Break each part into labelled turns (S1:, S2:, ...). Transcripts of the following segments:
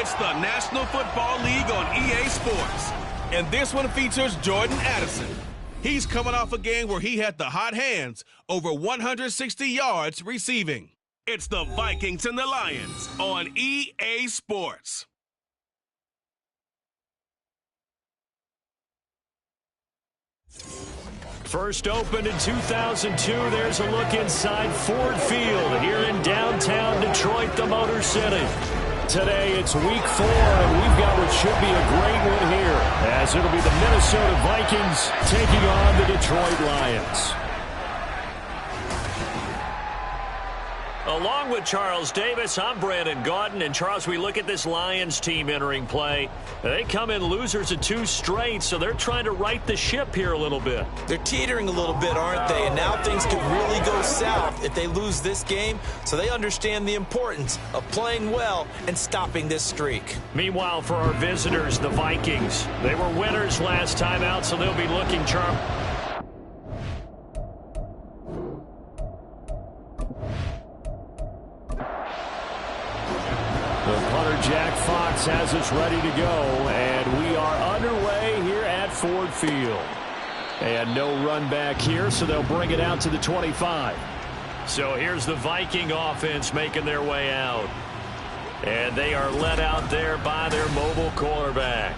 S1: It's the National Football League on EA Sports. And this one features Jordan Addison. He's coming off a game where he had the hot hands, over 160 yards receiving. It's the Vikings and the Lions on EA Sports.
S2: First opened in 2002, there's a look inside Ford Field here in downtown Detroit, the Motor City. Today it's week 4, and we've got what should be a great one here, as it'll be the Minnesota Vikings taking on the Detroit Lions. Along with Charles Davis, I'm Brandon Gaudin. And Charles, we look at this Lions team entering play. They come in losers of 2 straight, so they're trying to right the ship here a little bit.
S3: They're teetering a little bit, aren't they? And now things could really go south if they lose this game, so they understand the importance of playing well and stopping this streak.
S2: Meanwhile, for our visitors, the Vikings, they were winners last time out, so they'll be looking charmed. The punter, Jack Fox, has us ready to go, and we are underway here at Ford Field. And no run back here, so they'll bring it out to the 25. So here's the Viking offense making their way out. And they are led out there by their mobile quarterback.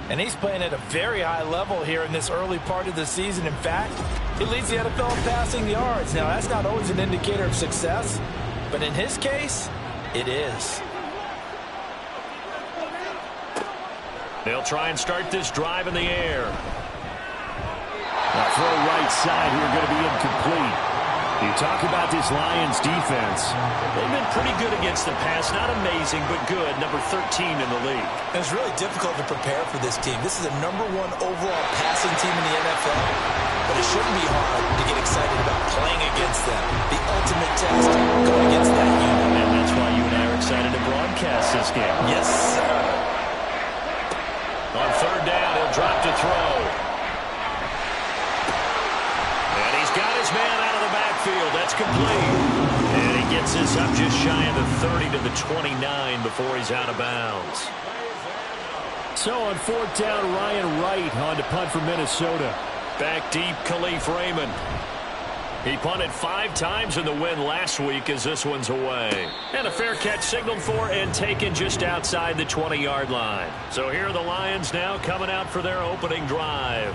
S3: And he's playing at a very high level here in this early part of the season. In fact, he leads the NFL in passing yards. Now, that's not always an indicator of success, but in his case, it is.
S2: They'll try and start this drive in the air. Throw right side here, going to be incomplete. You talk about this Lions defense. They've been pretty good against the pass. Not amazing, but good. Number 13 in the league.
S3: And it's really difficult to prepare for this team. This is a #1 overall passing team in the NFL. But it shouldn't be hard to get excited about playing against them. The ultimate test going against that unit.
S2: And that's why you and I are excited to broadcast this game.
S3: Yes, sir.
S2: On 3rd down, he'll drop to throw. And he's got his man out of the backfield. That's complete. And he gets this up just shy of the 30 to the 29 before he's out of bounds. So on 4th down, Ryan Wright on to punt for Minnesota. Back deep, Khalif Raymond. He punted 5 times in the win last week as this one's away. And a fair catch signaled for and taken just outside the 20-yard line. So here are the Lions now coming out for their opening drive.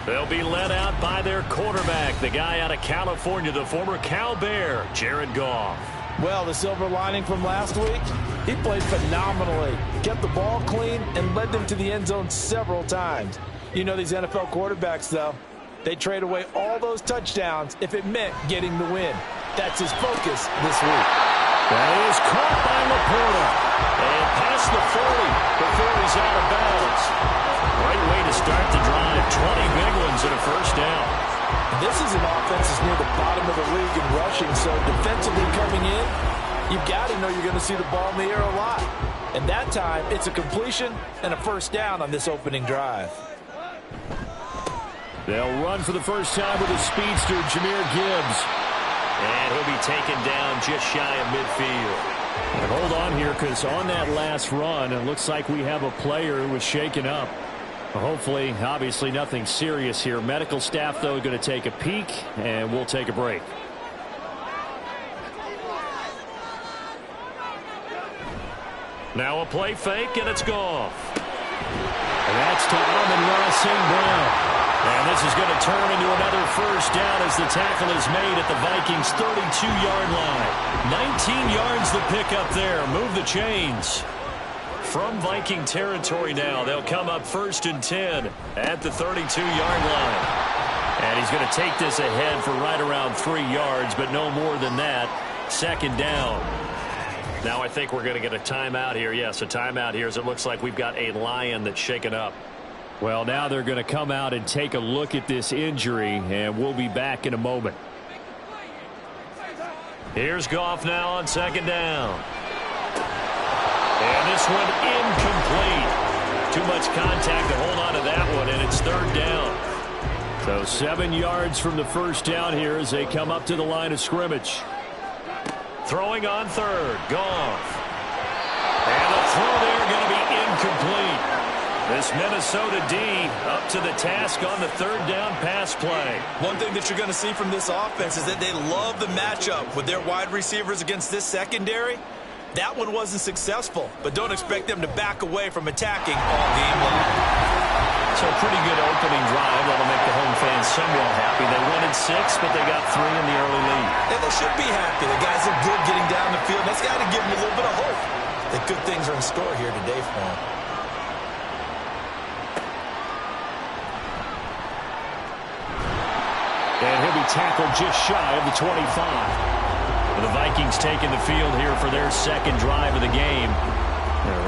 S2: They'll be led out by their quarterback, the guy out of California, the former Cal Bear, Jared Goff.
S3: Well, the silver lining from last week, he played phenomenally. Kept the ball clean and led them to the end zone several times. You know these NFL quarterbacks, though. They trade away all those touchdowns if it meant getting the win. That's his focus this week.
S2: That is caught by Laporta. And past the 40 before he's out of bounds. Great way to start the drive. 20 big ones and a first down.
S3: This is an offense that's near the bottom of the league in rushing, so defensively coming in, you've got to know you're going to see the ball in the air a lot. And that time, it's a completion and a first down on this opening drive.
S2: They'll run for the first time with a speedster, Jahmyr Gibbs. And he'll be taken down just shy of midfield. And hold on here, because on that last run, it looks like we have a player who was shaken up. Hopefully, obviously, nothing serious here. Medical staff, though, going to take a peek, and we'll take a break. Now a play fake, and it's Goff. And that's to Amon-Ra St. Brown. And this is going to turn into another first down as the tackle is made at the Vikings' 32-yard line. 19 yards the pick up there. Move the chains. From Viking territory now, they'll come up 1st and 10 at the 32-yard line. And he's going to take this ahead for right around 3 yards, but no more than that. 2nd down. Now I think we're going to get a timeout here. Yes, a timeout here as it looks like we've got a Lion that's shaken up. Well, now they're going to come out and take a look at this injury, and we'll be back in a moment. Here's Goff now on 2nd down. And this one incomplete. Too much contact to hold on to that one, and it's 3rd down. So 7 yards from the first down here as they come up to the line of scrimmage. Throwing on 3rd, Goff. And the throw there going to be incomplete. This Minnesota D up to the task on the third down pass play.
S3: One thing that you're going to see from this offense is that they love the matchup with their wide receivers against this secondary. That one wasn't successful, but don't expect them to back away from attacking all game long.
S2: So a pretty good opening drive that'll make the home fans somewhat happy. They wanted 6, but they got 3 in the early lead.
S3: And they should be happy. The guys are good getting down the field. That's got to give them a little bit of hope that good things are in store here today for them.
S2: And he'll be tackled just shy of the 25. The Vikings taking the field here for their second drive of the game.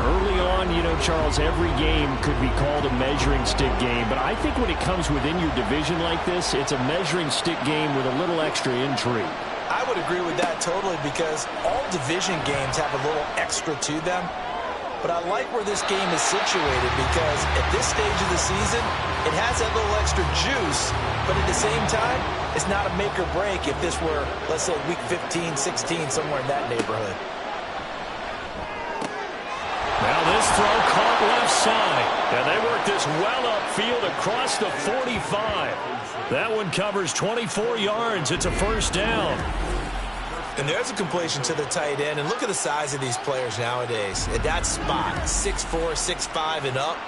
S2: Early on, you know, Charles, every game could be called a measuring stick game. But I think when it comes within your division like this, it's a measuring stick game with a little extra intrigue.
S3: I would agree with that totally because all division games have a little extra to them. But I like where this game is situated because at this stage of the season, it has that little extra juice. But at the same time, it's not a make or break if this were, let's say, week 15, 16, somewhere in that neighborhood.
S2: Now this throw caught left side. And they work this well upfield across the 45. That one covers 24 yards. It's a first down.
S3: And there's a completion to the tight end. And look at the size of these players nowadays. At that spot, 6'4", 6'5", and up.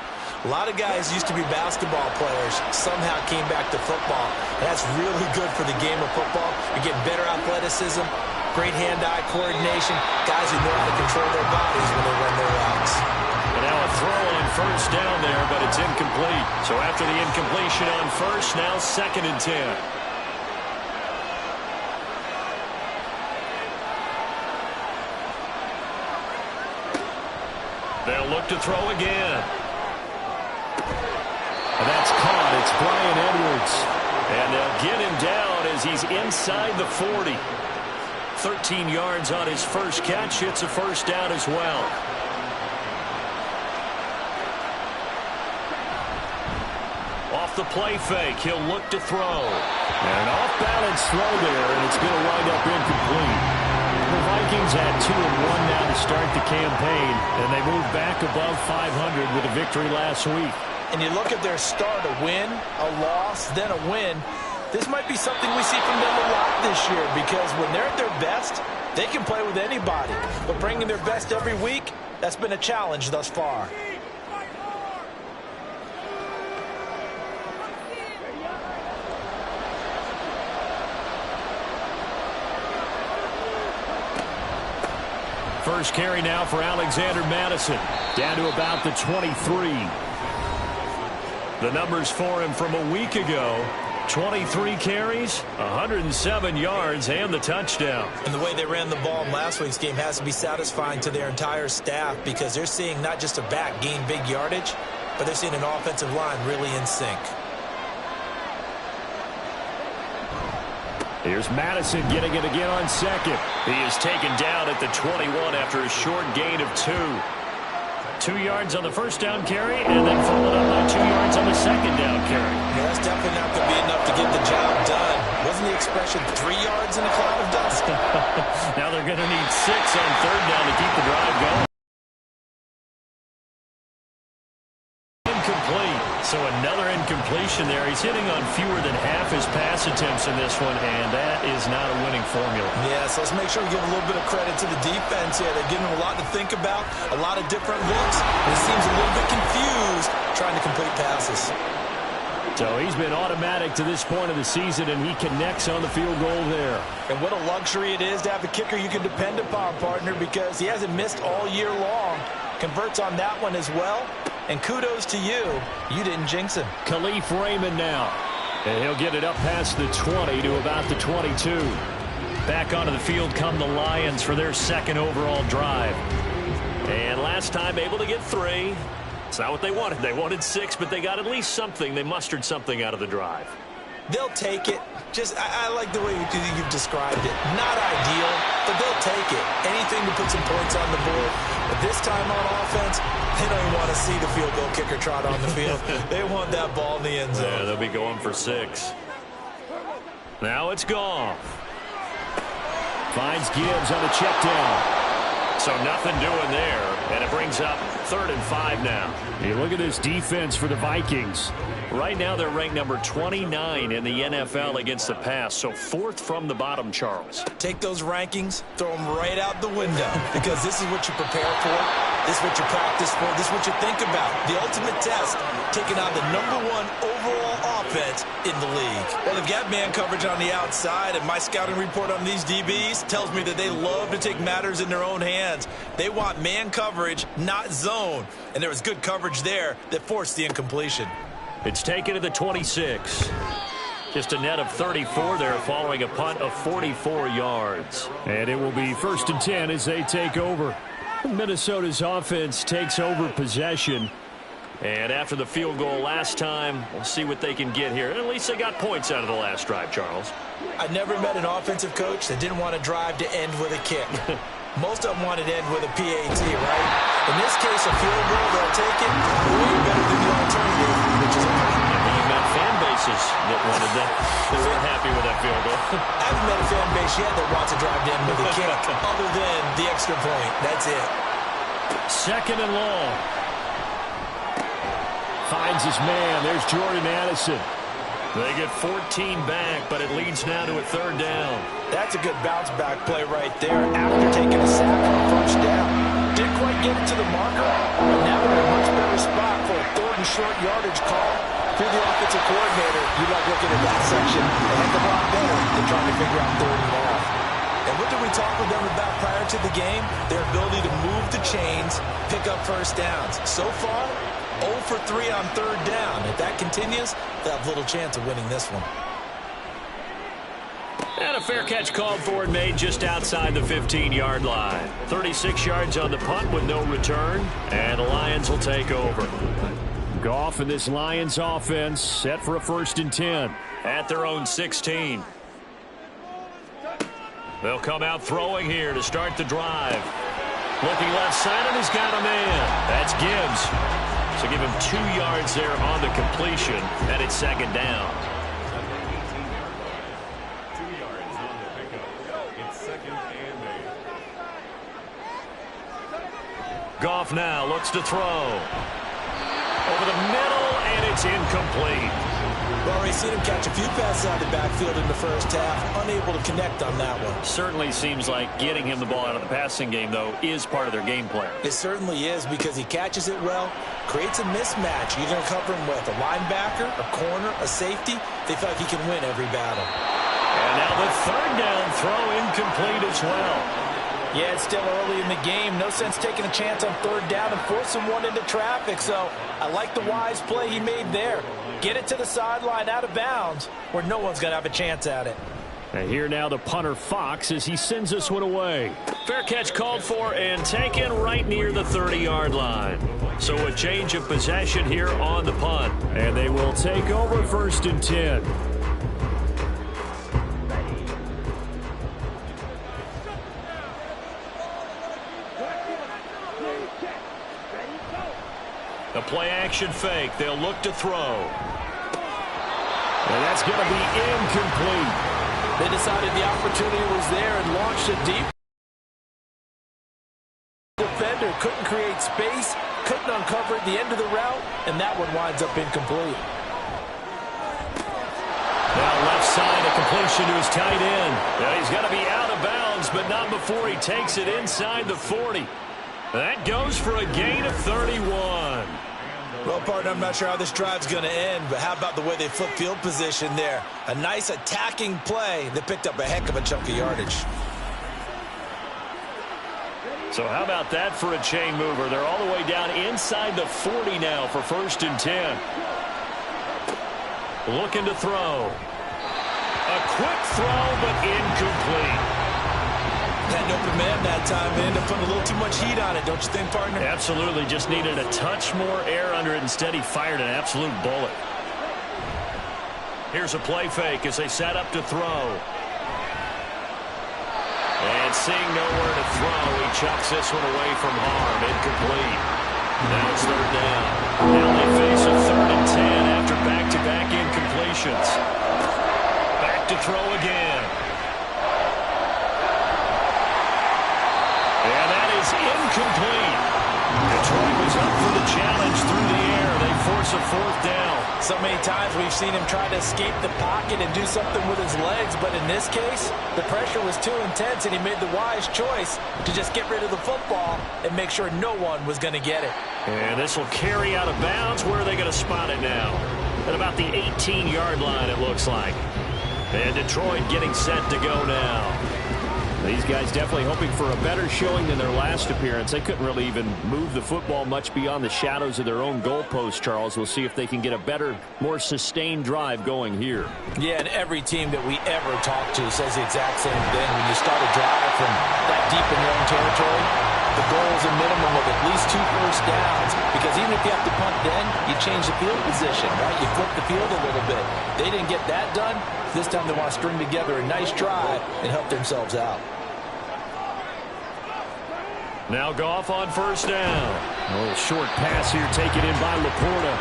S3: A lot of guys used to be basketball players, somehow came back to football. And that's really good for the game of football. You're getting better athleticism, great hand-eye coordination, guys who know how to control their bodies when they run their routes.
S2: And now a throw on first down there, but it's incomplete. So after the incompletion on first, now 2nd and 10. They'll look to throw again. And that's caught. It's Bryan Edwards. And they'll get him down as he's inside the 40. 13 yards on his first catch. It's a first down as well. Off the play fake, he'll look to throw. And an off-balance throw there, and it's going to wind up incomplete. The Vikings had 2-1 now to start the campaign, and they moved back above 500 with a victory last week.
S3: And you look at their start, a win, a loss, then a win. This might be something we see from them a lot this year because when they're at their best, they can play with anybody. But bringing their best every week, that's been a challenge thus far.
S2: First carry now for Alexander Madison, down to about the 23. The numbers for him from a week ago, 23 carries, 107 yards, and the touchdown.
S3: And the way they ran the ball in last week's game has to be satisfying to their entire staff because they're seeing not just a back gain big yardage, but they're seeing an offensive line really in sync.
S2: Here's Madison getting it again on second. He is taken down at the 21 after a short gain of 2. 2 yards on the first down carry, and then followed up by 2 yards on the second down carry.
S3: Yeah, that's definitely not going to be enough to get the job done. Wasn't the expression 3 yards in a cloud of dust?
S2: Now they're going to need 6 on third down to keep the drive going. Incomplete. So another incompletion there. He's hitting on fewer than half his pass attempts in this one, and that is not a winning formula.
S3: Yeah, so let's make sure we give a little bit of credit to the defense here. They're giving him a lot to think about, a lot of different looks, and he seems a little bit confused trying to complete passes.
S2: So he's been automatic to this point of the season, and he connects on the field goal there.
S3: And what a luxury it is to have a kicker you can depend upon, partner, because he hasn't missed all year long. Converts on that one as well. And kudos to you. You didn't jinx him.
S2: Khalif Raymond now. And he'll get it up past the 20 to about the 22. Back onto the field come the Lions for their second overall drive. And last time able to get 3. It's not what they wanted. They wanted 6, but they got at least something. They mustered something out of the drive.
S3: They'll take it. I like the way you've described it. Not ideal, but they'll take it. Anything to put some points on the board. But this time on offense, they don't even want to see the field goal kicker trot on the field. They want that ball in the end zone.
S2: Yeah, they'll be going for 6. Now it's Goff. Finds Gibbs on the check down. So nothing doing there. And it brings up 3rd and 5 now.
S4: Hey, look at this defense for the Vikings.
S2: Right now they're ranked number 29 in the NFL against the pass, so 4th from the bottom, Charles.
S3: Take those rankings, throw them right out the window, because this is what you prepare for, this is what you practice for, this is what you think about. The ultimate test, taking on the #1 overall offense in the league. Well, they've got man coverage on the outside, and my scouting report on these DBs tells me that they love to take matters in their own hands. They want man coverage, not zone, and there was good coverage there that forced the incompletion.
S2: It's taken to the 26. Just a net of 34 there following a punt of 44 yards.
S4: And it will be 1st and 10 as they take over. Minnesota's offense takes over possession.
S2: And after the field goal last time, we'll see what they can get here. At least they got points out of the last drive, Charles.
S3: I never met an offensive coach that didn't want to drive to end with a kick. Most of them wanted to end with a PAT, right? In this case, a field goal, they'll take it way better than the alternative, which is a punt.
S2: You've met fan bases that wanted that. They weren't happy with that field goal.
S3: I haven't met a fan base yet that wants to drive to end with a kick, other than the extra point. That's it.
S2: 2nd and long.
S4: Finds his man. There's Jordan Addison.
S2: They get 14 back, but it leads now to a 3rd down.
S3: That's a good bounce-back play right there after taking a sack on 1st down. Didn't quite get it to the marker, but now they're in a much better spot for a 3rd and short yardage call. If you're the offensive coordinator, you like looking at that section a heck of a lot better than trying to figure out 3rd and long. And what did we talk with them about prior to the game? Their ability to move the chains, pick up 1st downs. So far, 0 for 3 on 3rd down. If that continues, they'll have little chance of winning this one.
S2: And a fair catch called for and made just outside the 15-yard line. 36 yards on the punt with no return, and the Lions will take over.
S4: Goff and this Lions offense set for a 1st and 10.
S2: At their own 16. They'll come out throwing here to start the drive. Looking left side, and he's got a man. That's Gibbs. So give him 2 yards there on the completion, and it's 2nd down.
S1: 2 yards on the pickup. It's 2nd and 8.
S2: Goff now looks to throw. Over the middle, and it's incomplete.
S3: Well, we've seen him catch a few passes out of the backfield in the 1st half, unable to connect on that one.
S2: Certainly seems like getting him the ball out of the passing game, though, is part of their game plan.
S3: It certainly is, because he catches it well, creates a mismatch. You're going to cover him with a linebacker, a corner, a safety. They feel like he can win every battle.
S2: And now the 3rd down throw incomplete as well.
S3: Yeah, it's still early in the game. No sense taking a chance on 3rd down and forcing one into traffic. So I like the wise play he made there. Get it to the sideline out of bounds where no one's going to have a chance at it.
S4: And here now the punter Fox as he sends this one away.
S2: Fair catch called for and taken right near the 30-yard line. So a change of possession here on the punt.
S4: And they will take over 1st and 10.
S2: A play-action fake. They'll look to throw.
S4: And that's going to be incomplete.
S3: They decided the opportunity was there and launched it deep. Defender couldn't create space, couldn't uncover at the end of the route, and that one winds up incomplete.
S2: Now left side, a completion to his tight end. Now he's got to be out of bounds, but not before he takes it inside the 40. That goes for a gain of 31.
S3: Well, partner, I'm not sure how this drive's going to end, but how about the way they flip field position there? A nice attacking play that picked up a heck of a chunk of yardage.
S2: So how about that for a chain mover? They're all the way down inside the 40 now for 1st and 10. Looking to throw. A quick throw, but incomplete.
S3: Had an open man that time. They ended up putting a little too much heat on it, don't you think, partner?
S2: Absolutely. Just needed a touch more air under it. Instead, he fired an absolute bullet. Here's a play fake as they set up to throw. And seeing nowhere to throw, he chucks this one away from harm. Incomplete. Now it's 3rd down. Now they face a 3rd and 10 after back-to-back incompletions. Back to throw again. And that is incomplete. Detroit was up for the challenge through the air. They force a fourth down.
S3: So many times we've seen him try to escape the pocket and do something with his legs, but in this case, the pressure was too intense, and he made the wise choice to just get rid of the football and make sure no one was going to get it.
S2: And this will carry out of bounds. Where are they going to spot it now? At about the 18-yard line, it looks like. And Detroit getting set to go now.
S4: These guys definitely hoping for a better showing than their last appearance. They couldn't really even move the football much beyond the shadows of their own goalpost, Charles. We'll see if they can get a better, more sustained drive going here.
S3: Yeah, and every team that we ever talk to says the exact same thing. When you start a drive from that deep in your own territory, the goal is a minimum of at least 2 first downs, because even if you have to punt then, you change the field position, right? You flip the field a little bit. They didn't get that done. This time they want to string together a nice drive and help themselves out.
S2: Now Goff on first down.
S4: A little short pass here taken in by Laporta.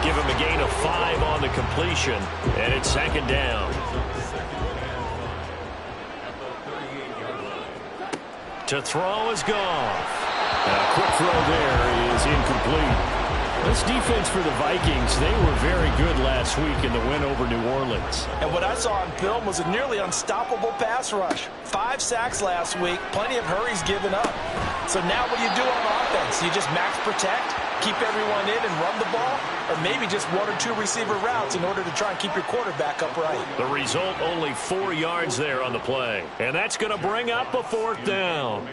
S2: Give him a gain of 5 on the completion, and it's second down. To throw is Goff.
S4: A quick throw there is incomplete. This defense for the Vikings, they were very good last week in the win over New Orleans.
S3: And what I saw on film was a nearly unstoppable pass rush. 5 sacks last week, plenty of hurries given up. So now what do you do on offense? You just max protect, keep everyone in and run the ball, or maybe just 1 or 2 receiver routes in order to try and keep your quarterback upright.
S2: The result, only 4 yards there on the play. And that's going to bring up a fourth down.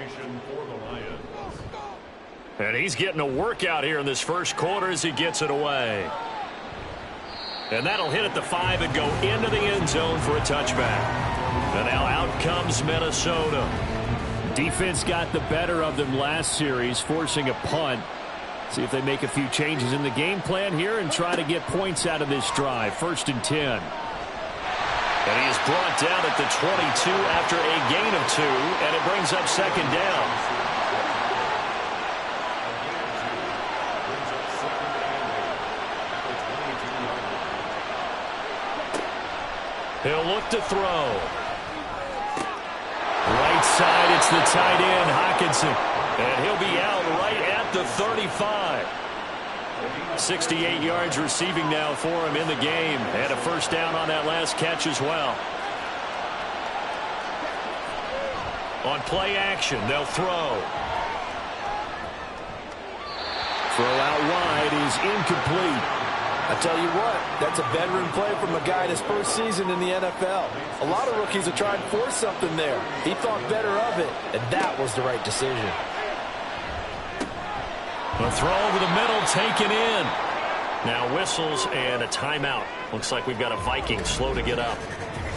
S2: And he's getting a workout here in this first quarter as he gets it away. And that'll hit at the 5 and go into the end zone for a touchback. And now out comes Minnesota.
S4: Defense got the better of them last series, forcing a punt. See if they make a few changes in the game plan here and try to get points out of this drive. 1st and 10.
S2: And he is brought down at the 22 after a gain of 2, and it brings up second down. He'll look to throw. Right side, it's the tight end, Hockenson. And he'll be out right at the 35. 68 yards receiving now for him in the game. And a first down on that last catch as well. On play action, they'll throw.
S4: Throw out wide is incomplete.
S3: I tell you what, that's a veteran play from a guy in his first season in the NFL. A lot of rookies are trying to force something there. He thought better of it, and that was the right decision.
S2: A throw over the middle, taken in. Now whistles and a timeout. Looks like we've got a Viking slow to get up.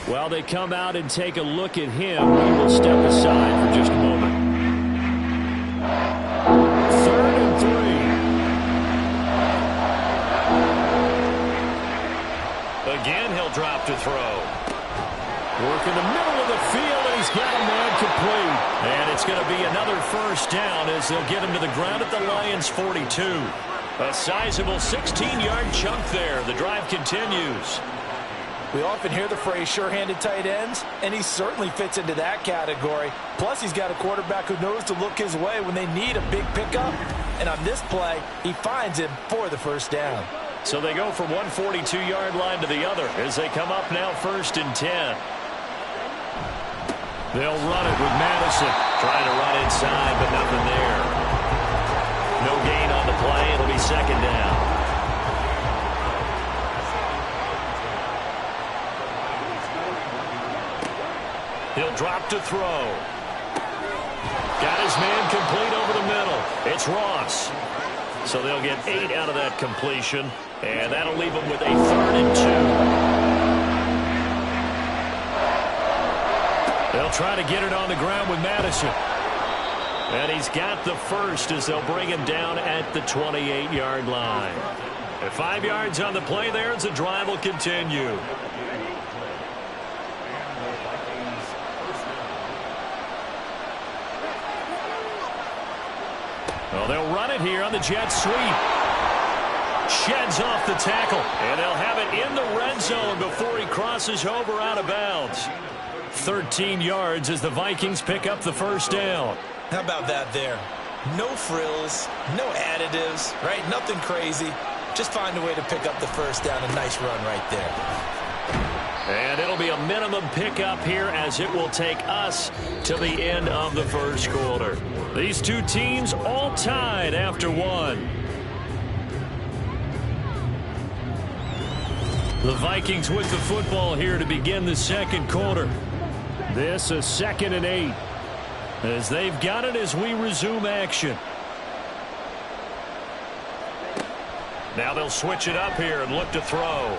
S4: Well, they come out and take a look at him. He will step aside for just a moment. 3rd and 3.
S2: Again, he'll drop to throw.
S4: Work in the middle of the field, and he's got a man complete.
S2: And it's going to be another first down as they'll get him to the ground at the Lions' 42. A sizable 16-yard chunk there. The drive continues.
S3: We often hear the phrase sure-handed tight ends, and he certainly fits into that category. Plus, he's got a quarterback who knows to look his way when they need a big pickup. And on this play, he finds him for the first down.
S2: So they go from one 42-yard line to the other as they come up now 1st and 10. They'll run it with Madison. Trying to run inside, but nothing there. No gain on the play. It'll be second down. He'll drop to throw. Got his man complete over the middle. It's Ross. So they'll get 8 out of that completion, and that'll leave them with a 3rd and 2. They'll try to get it on the ground with Madison. And he's got the first as they'll bring him down at the 28-yard line. At 5 yards on the play there as the drive will continue. Well, they'll run it here on the jet sweep. Sheds off the tackle, and they'll have it in the red zone before he crosses over out of bounds. 13 yards as the Vikings pick up the first down.
S3: How about that there? No frills, no additives, right? Nothing crazy. Just find a way to pick up the first down. A nice run right there.
S2: And it'll be a minimum pickup here as it will take us to the end of the first quarter. These two teams all tied after one. The Vikings with the football here to begin the second quarter. This a 2nd and 8. As they've got it as we resume action. Now they'll switch it up here and look to throw.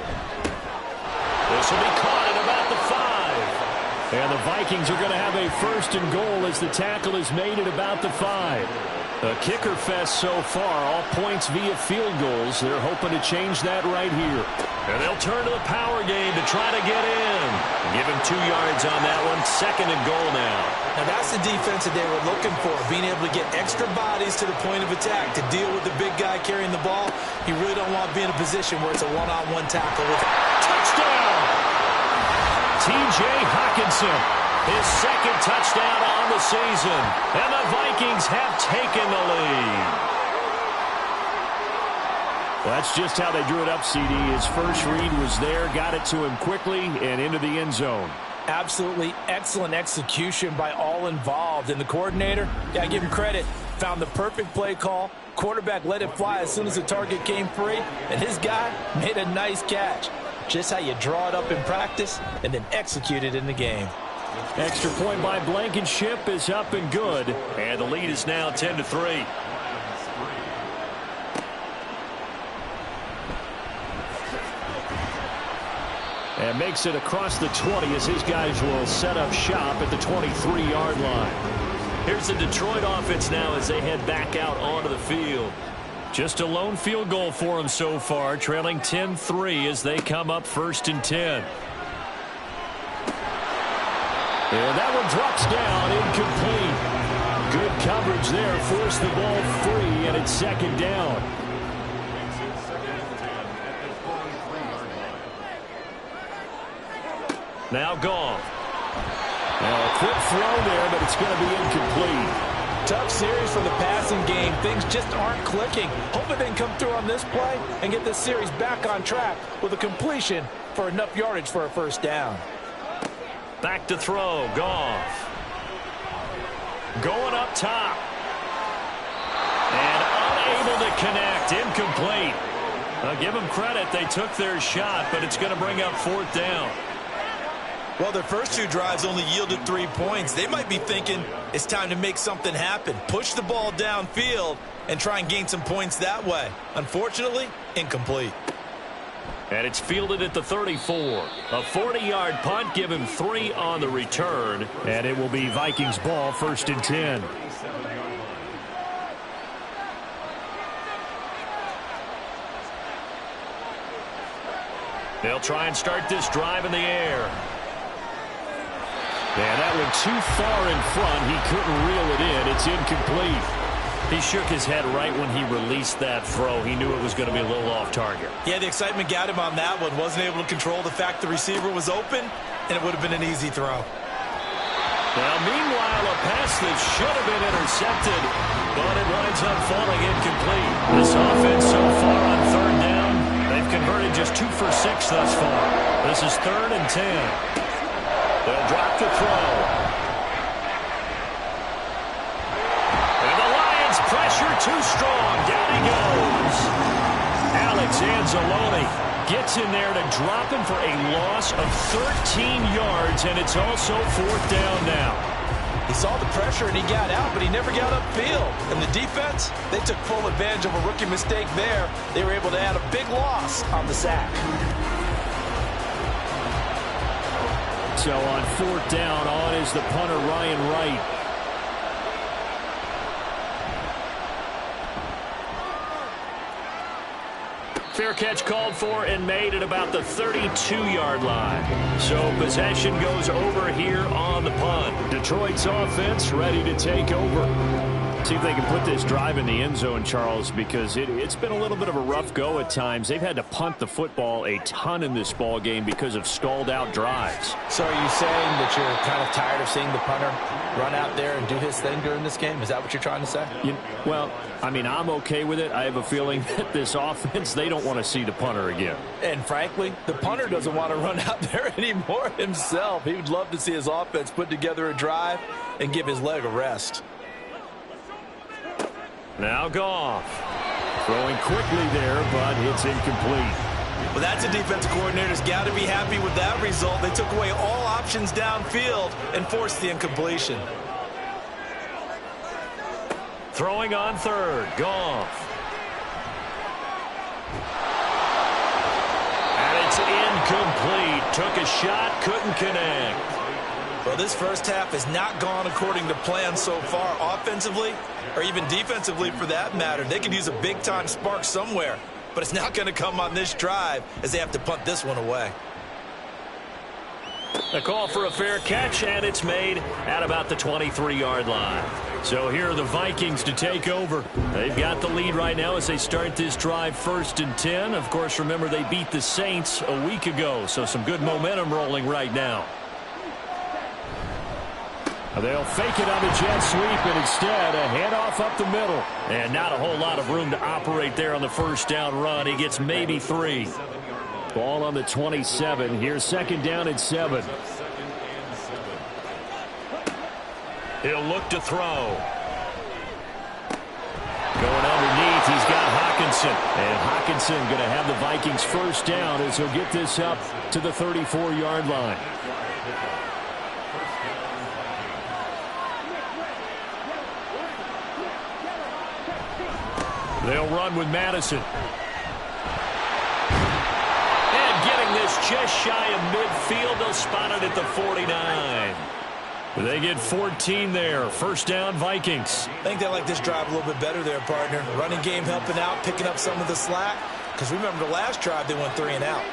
S2: This will be caught at about the 5. And the Vikings are going to have a 1st and goal as the tackle is made at about the 5. A kicker fest so far, all points via field goals. They're hoping to change that right here. And they'll turn to the power game to try to get in. Give him 2 yards on that one. 2nd and goal now.
S3: Now that's the defense that they were looking for, being able to get extra bodies to the point of attack to deal with the big guy carrying the ball. You really don't want to be in a position where it's a one-on-one tackle.
S2: Touchdown! T.J. Hockenson, his 2nd touchdown on the season. And the Vikings have taken the lead. Well, that's just how they drew it up, CD. His first read was there, got it to him quickly, and into the end zone.
S3: Absolutely excellent execution by all involved. And the coordinator, got to give him credit, found the perfect play call. Quarterback let it fly as soon as the target came free, and his guy made a nice catch. Just how you draw it up in practice and then execute it in the game.
S2: Extra point by Blankenship is up and good, and the lead is now 10-3. And makes it across the 20 as his guys will set up shop at the 23-yard line. Here's the Detroit offense now as they head back out onto the field. Just a lone field goal for them so far, trailing 10-3 as they come up 1st and 10. And that one drops down, incomplete. Good coverage there, forced the ball free, and it's 2nd down. Now Goff. Now a quick throw there, but it's going to be incomplete.
S3: Tough series for the passing game. Things just aren't clicking. Hoping they can come through on this play and get this series back on track with a completion for enough yardage for a 1st down.
S2: Back to throw. Goff. Going up top. And unable to connect. Incomplete. I'll give them credit. They took their shot, but it's going to bring up 4th down.
S3: Well, their first 2 drives only yielded 3 points. They might be thinking it's time to make something happen. Push the ball downfield and try and gain some points that way. Unfortunately, incomplete.
S2: And it's fielded at the 34. A 40-yard punt, give him 3 on the return. And it will be Vikings ball, 1st and 10. They'll try and start this drive in the air. And that went too far in front. He couldn't reel it in. It's incomplete. He shook his head right when he released that throw. He knew it was going to be a little off target.
S3: Yeah, the excitement got him on that one. Wasn't able to control the fact the receiver was open, and it would have been an easy throw.
S2: Now, meanwhile, a pass that should have been intercepted, but it winds up falling incomplete. This offense so far on 3rd down, they've converted just 2 for 6 thus far. This is 3rd and 10. They'll drop the throw. And the Lions pressure too strong. Down he goes. Alex Anzalone gets in there to drop him for a loss of 13 yards, and it's also 4th down now.
S3: He saw the pressure and he got out, but he never got upfield. And the defense, they took full advantage of a rookie mistake there. They were able to add a big loss on the sack.
S2: So on 4th down, on is the punter, Ryan Wright. Fair catch called for and made at about the 32-yard line. So possession goes over here on the punt. Detroit's offense ready to take over.
S4: See if they can put this drive in the end zone, Charles, because it's been a little bit of a rough go at times. They've had to punt the football a ton in this ball game because of stalled out drives.
S3: So are you saying that you're kind of tired of seeing the punter run out there and do his thing during this game? Is that what you're trying to say?
S4: Well, I mean, I'm okay with it. I have a feeling that this offense, they don't want to see the punter again.
S3: And frankly, the punter doesn't want to run out there anymore himself. He would love to see his offense put together a drive and give his leg a rest.
S4: Now Goff. Throwing quickly there, but it's incomplete.
S5: Well, that's a defensive coordinator's got to be happy with that result. They took away all options downfield and forced the incompletion.
S4: Throwing on third. Goff. And it's incomplete. Took a shot, couldn't connect.
S5: Well, this first half has not gone according to plan so far offensively or even defensively for that matter. They could use a big-time spark somewhere, but it's not going to come on this drive as they have to punt this one away.
S4: A call for a fair catch, and it's made at about the 23-yard line. So here are the Vikings to take over. They've got the lead right now as they start this drive 1st and 10. Of course, remember they beat the Saints a week ago, so some good momentum rolling right now. They'll fake it on the jet sweep, and instead a handoff up the middle. And not a whole lot of room to operate there on the first down run. He gets maybe 3. Ball on the 27. Here's 2nd down and 7. He'll look to throw. Going underneath, he's got Hockenson. And Hockenson going to have the Vikings first down as he'll get this up to the 34-yard line. They'll run with Madison. And getting this just shy of midfield. They'll spot it at the 49. They get 14 there. First down, Vikings.
S5: I think they like this drive a little bit better there, partner. Running game helping out, picking up some of the slack. Because remember the last drive, they went 3 and out.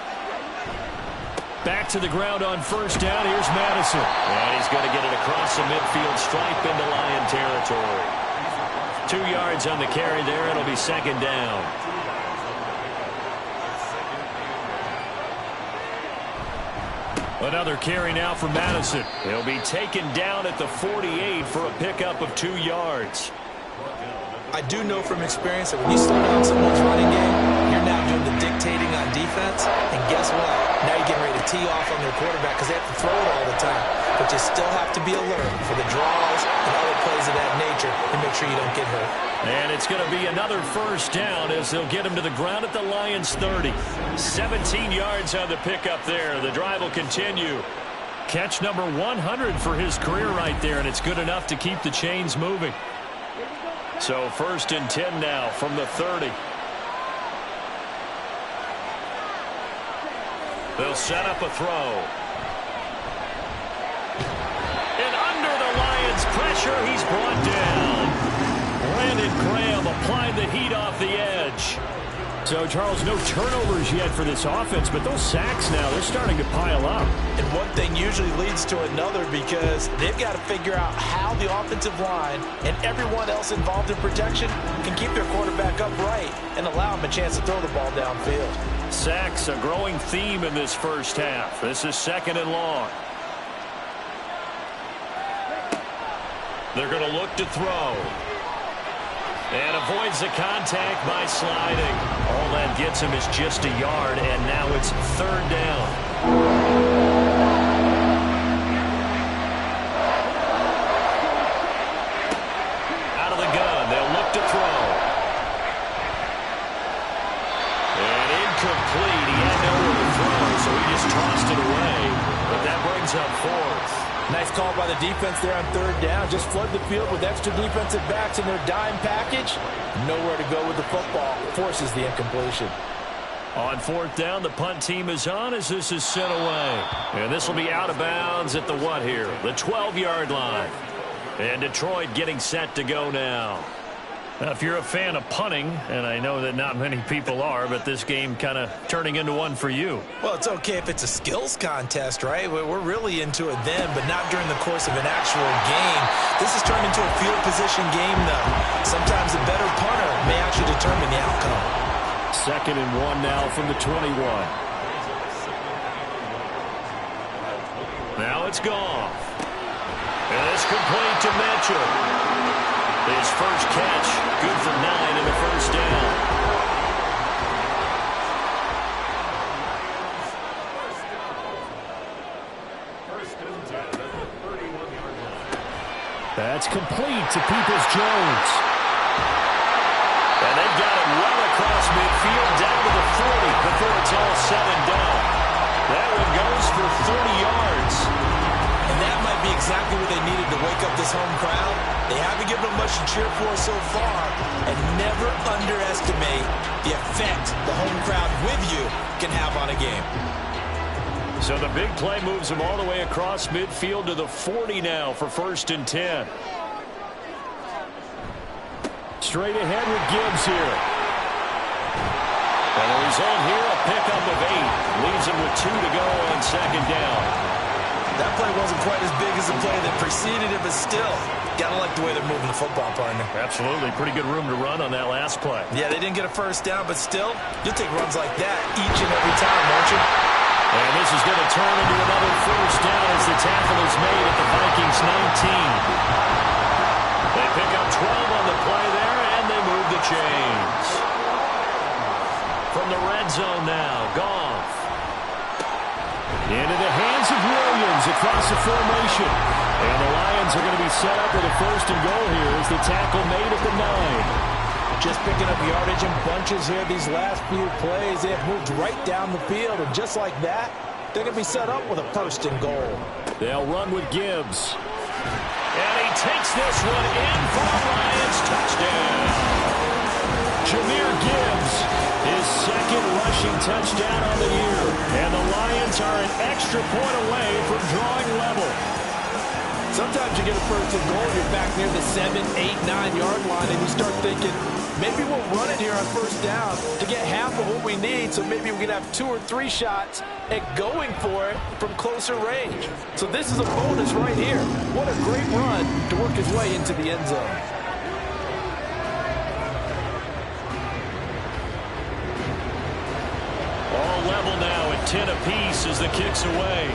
S4: Back to the ground on first down. Here's Madison. And he's going to get it across the midfield stripe into Lion territory. 2 yards on the carry there. It'll be 2nd down. Another carry now for Madison. He'll be taken down at the 48 for a pickup of 2 yards.
S5: I do know from experience that when you slow down someone's running game, you're now doing the dictating on defense. And guess what? Now you're getting ready to tee off on their quarterback because they have to throw it all the time. But you still have to be alert for the draws and other plays of that nature and make sure you don't get hurt.
S4: And it's going to be another first down as they'll get him to the ground at the Lions' 30. 17 yards on the pickup there. The drive will continue. Catch number 100 for his career right there, and it's good enough to keep the chains moving. So 1st and 10 now from the 30. They'll set up a throw. And under the Lions' pressure, he's brought down. Brandon Graham applying the heat off the edge. So, Charles, no turnovers yet for this offense, but those sacks now, they're starting to pile up.
S5: And one thing usually leads to another because they've got to figure out how the offensive line and everyone else involved in protection can keep their quarterback upright and allow him a chance to throw the ball downfield.
S4: Sacks, a growing theme in this first half. This is 2nd and long. They're going to look to throw. And avoids the contact by sliding. All that gets him is just a yard, and now it's 3rd down. Out of the gun, they'll look to throw. And incomplete. He had nowhere to throw, so he just tossed it away. But that brings up 4th.
S3: Nice call by the defense there on 3rd down. Just flood the field with extra defensive backs in their dime package. Nowhere to go with the football. Forces the incompletion.
S4: On 4th down, the punt team is on as this is sent away. And this will be out of bounds at the what here? The 12-yard line. And Detroit getting set to go now.
S2: If you're a fan of punting, and I know that not many people are, but this game kind of turning into one for you.
S5: Well, it's okay if it's a skills contest, right? We're really into it then, but not during the course of an actual game. This has turned into a field position game, though. Sometimes a better punter may actually determine the outcome.
S2: 2nd and 1 now from the 21. Now it's Goff. And it's complete to Mitchell. His first catch, good for 9 in the first down. That's complete to Peoples-Jones. And they've got it well across midfield down to the 40 before it's all said and done. That one goes for 30 yards.
S5: And that might be exactly what they needed to wake up this home crowd. They haven't given them much to cheer for so far. And never underestimate the effect the home crowd with you can have on a game.
S2: So the big play moves them all the way across midfield to the 40 now for 1st and 10. Straight ahead with Gibbs here. And the result here, a pickup of 8. Leaves him with 2 to go on 2nd down.
S5: That play wasn't quite as big as the play that preceded it, but still, gotta like the way they're moving the football, partner.
S2: Absolutely. Pretty good room to run on that last play.
S5: Yeah, they didn't get a first down, but still, you'll take runs like that each and every time, won't you?
S2: And this is going to turn into another first down as the tackle is made at the Vikings 19. They pick up 12 on the play there, and they move the chains. From the red zone now, Goff. Into the hands of Williams across the formation. And the Lions are going to be set up with a 1st and goal here as the tackle made at the 9.
S3: Just picking up yardage in bunches here these last few plays. They have moved right down the field, and just like that, they're going to be set up with a 1st and goal.
S2: They'll run with Gibbs. And he takes this one in for the Lions. Touchdown. Jahmyr Gibbs, his 2nd rushing touchdown on the year. And the Lions are an extra point away from drawing level.
S3: Sometimes you get a 1st and goal, you're back near the 7, 8, 9-yard line, and you start thinking, maybe we'll run it here on 1st down to get half of what we need, so maybe we can have 2 or 3 shots at going for it from closer range. So this is a bonus right here. What a great run to work his way into the end zone.
S2: All level now at 10 apiece as the kick's away.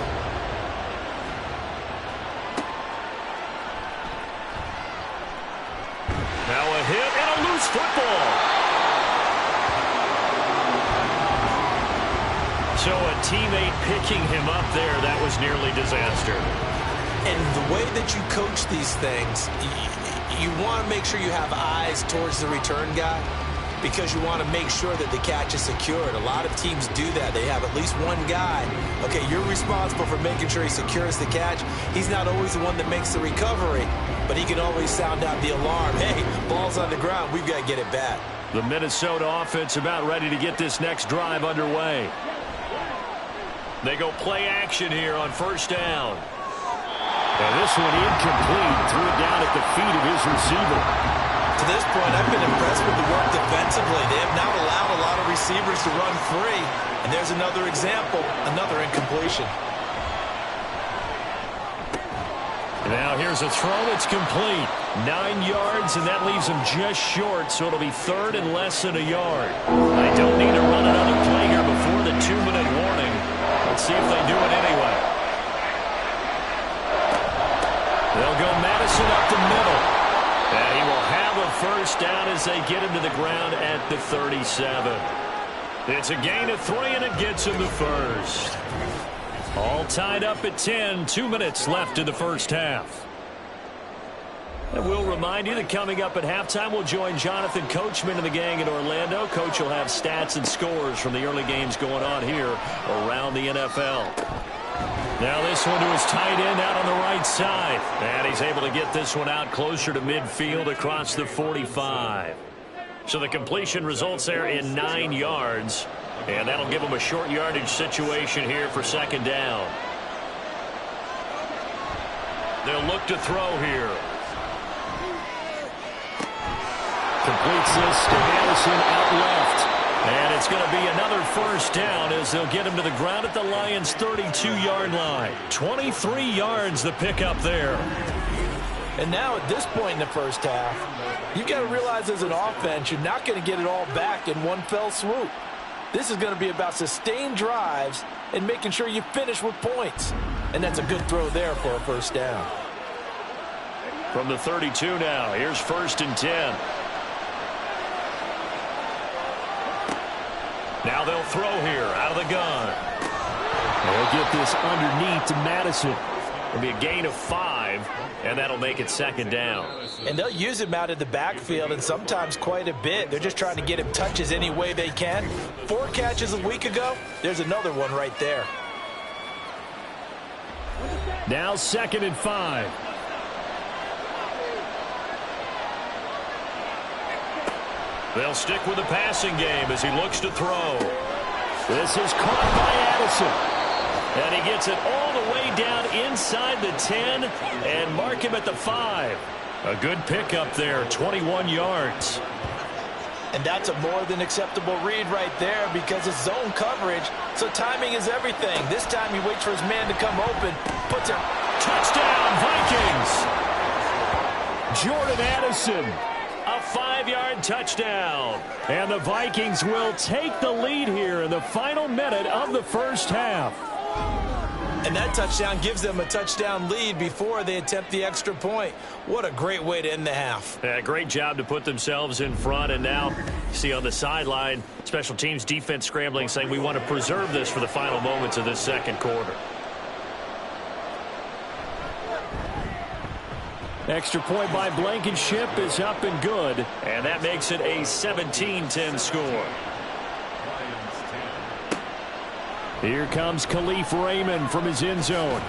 S2: Now a hit and a loose football. So a teammate picking him up there, that was nearly disaster.
S5: And the way that you coach these things, you want to make sure you have eyes towards the return guy because you want to make sure that the catch is secured. A lot of teams do that. They have at least one guy. Okay, you're responsible for making sure he secures the catch. He's not always the one that makes the recovery, but he can always sound out the alarm. Hey, ball's on the ground. We've got to get it back.
S2: The Minnesota offense about ready to get this next drive underway. They go play action here on 1st down. And this one incomplete. Threw it down at the feet of his receiver.
S5: To this point, I've been impressed with the work defensively. They have not allowed a lot of receivers to run free. And there's another example, another incompletion.
S2: Now here's a throw that's complete. 9 yards, and that leaves him just short, so it'll be 3rd and less than a yard. I don't need to run another play here before the 2-minute warning. Let's see if they do it anyway. They'll go Madison up the middle. And he will have a 1st down as they get him to the ground at the 37. It's a gain of 3, and it gets him the 1st. All tied up at 10. 2 minutes left in the 1st half. And we'll remind you that coming up at halftime, we'll join Jonathan Coachman and the gang in Orlando. Coach will have stats and scores from the early games going on here around the NFL. Now this one to his tight end out on the right side. And he's able to get this one out closer to midfield across the 45. So the completion results there in 9 yards. And that'll give him a short yardage situation here for 2nd down. They'll look to throw here. completes this to Anderson out left. And it's going to be another first down as they'll get him to the ground at the Lions' 32-yard line. 23 yards the pickup there.
S3: And now at this point in the first half, you've got to realize as an offense, you're not going to get it all back in one fell swoop. This is going to be about sustained drives and making sure you finish with points. And that's a good throw there for a first down.
S2: From the 32 now, here's 1st and 10. Now they'll throw here out of the gun. They'll get this underneath to Madison. It'll be a gain of 5, and that'll make it 2nd down.
S3: And they'll use him out of the backfield, and sometimes quite a bit. They're just trying to get him touches any way they can. 4 catches a week ago. There's another one right there.
S2: Now 2nd and 5. They'll stick with the passing game as he looks to throw. This is caught by Addison. And he gets it all the way down inside the 10 and mark him at the 5. A good pickup there, 21 yards.
S3: And that's a more than acceptable read right there because it's zone coverage, so timing is everything. This time he waits for his man to come open, puts it.
S2: Touchdown, Vikings! Jordan Addison. A 5-yard touchdown. And the Vikings will take the lead here in the final minute of the first half.
S3: And that touchdown gives them a touchdown lead before they attempt the extra point. What a great way to end the half.
S2: Yeah, great job to put themselves in front. And now, you see on the sideline, special teams defense scrambling, saying we want to preserve this for the final moments of this second quarter. Extra point by Blankenship is up and good. And that makes it a 17-10 score. Here comes Khalif Raymond from his end zone.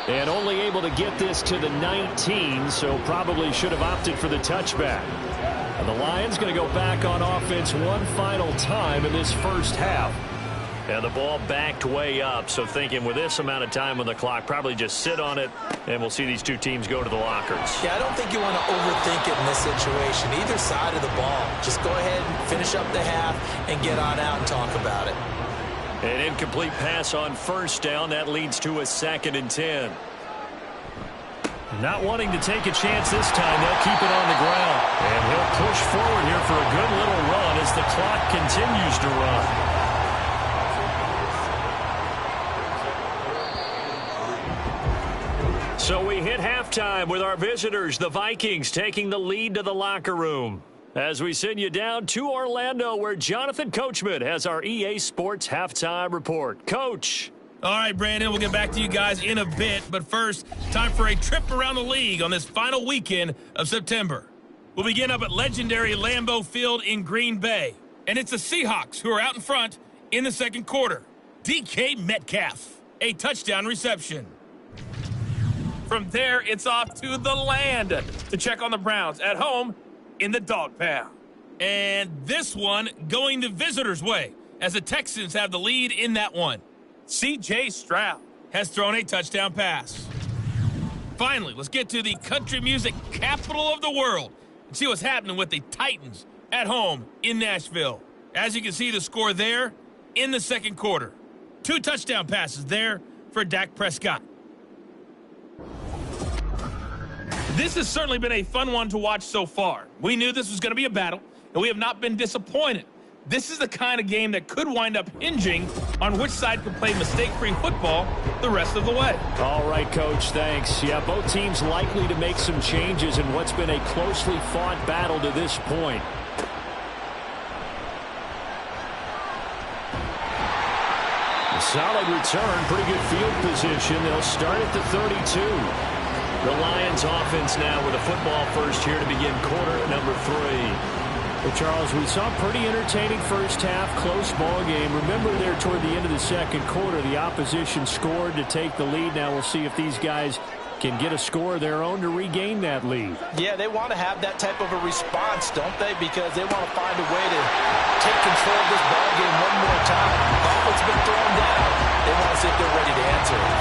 S2: And only able to get this to the 19, so probably should have opted for the touchback. And the Lions going to go back on offense one final time in this first half. And the ball backed way up, so thinking with this amount of time on the clock, probably just sit on it, and we'll see these two teams go to the lockers.
S5: Yeah, I don't think you want to overthink it in this situation. Either side of the ball. Just go ahead and finish up the half and get on out and talk about it.
S2: An incomplete pass on first down. That leads to a 2nd and 10. Not wanting to take a chance this time. They'll keep it on the ground. And he'll push forward here for a good little run as the clock continues to run. So we hit halftime with our visitors, the Vikings, taking the lead to the locker room. As we send you down to Orlando, where Jonathan Coachman has our EA Sports Halftime Report. Coach.
S1: All right, Brandon, we'll get back to you guys in a bit. But first, time for a trip around the league on this final weekend of September. We'll begin up at legendary Lambeau Field in Green Bay. And it's the Seahawks who are out in front in the second quarter. DK Metcalf, a touchdown reception. From there, it's off to the land to check on the Browns at home in the dog pound. And this one going the visitors' way as the Texans have the lead in that one. C.J. Stroud has thrown a touchdown pass. Finally, let's get to the country music capital of the world and see what's happening with the Titans at home in Nashville. As you can see, the score there in the second quarter. 2 touchdown passes there for Dak Prescott. This has certainly been a fun one to watch so far. We knew this was going to be a battle, and we have not been disappointed. This is the kind of game that could wind up hinging on which side can play mistake-free football the rest of the way.
S2: All right, Coach, thanks. Yeah, both teams likely to make some changes in what's been a closely fought battle to this point. A solid return, pretty good field position. They'll start at the 32. The Lions offense now with a football first here to begin quarter number 3. Well, Charles, we saw a pretty entertaining first half, close ball game. Remember there toward the end of the second quarter, the opposition scored to take the lead. Now we'll see if these guys can get a score of their own to regain that lead.
S3: Yeah, they want to have that type of a response, don't they? Because they want to find a way to take control of this ball game one more time. All that's been thrown down, they want to see if they're ready to answer it.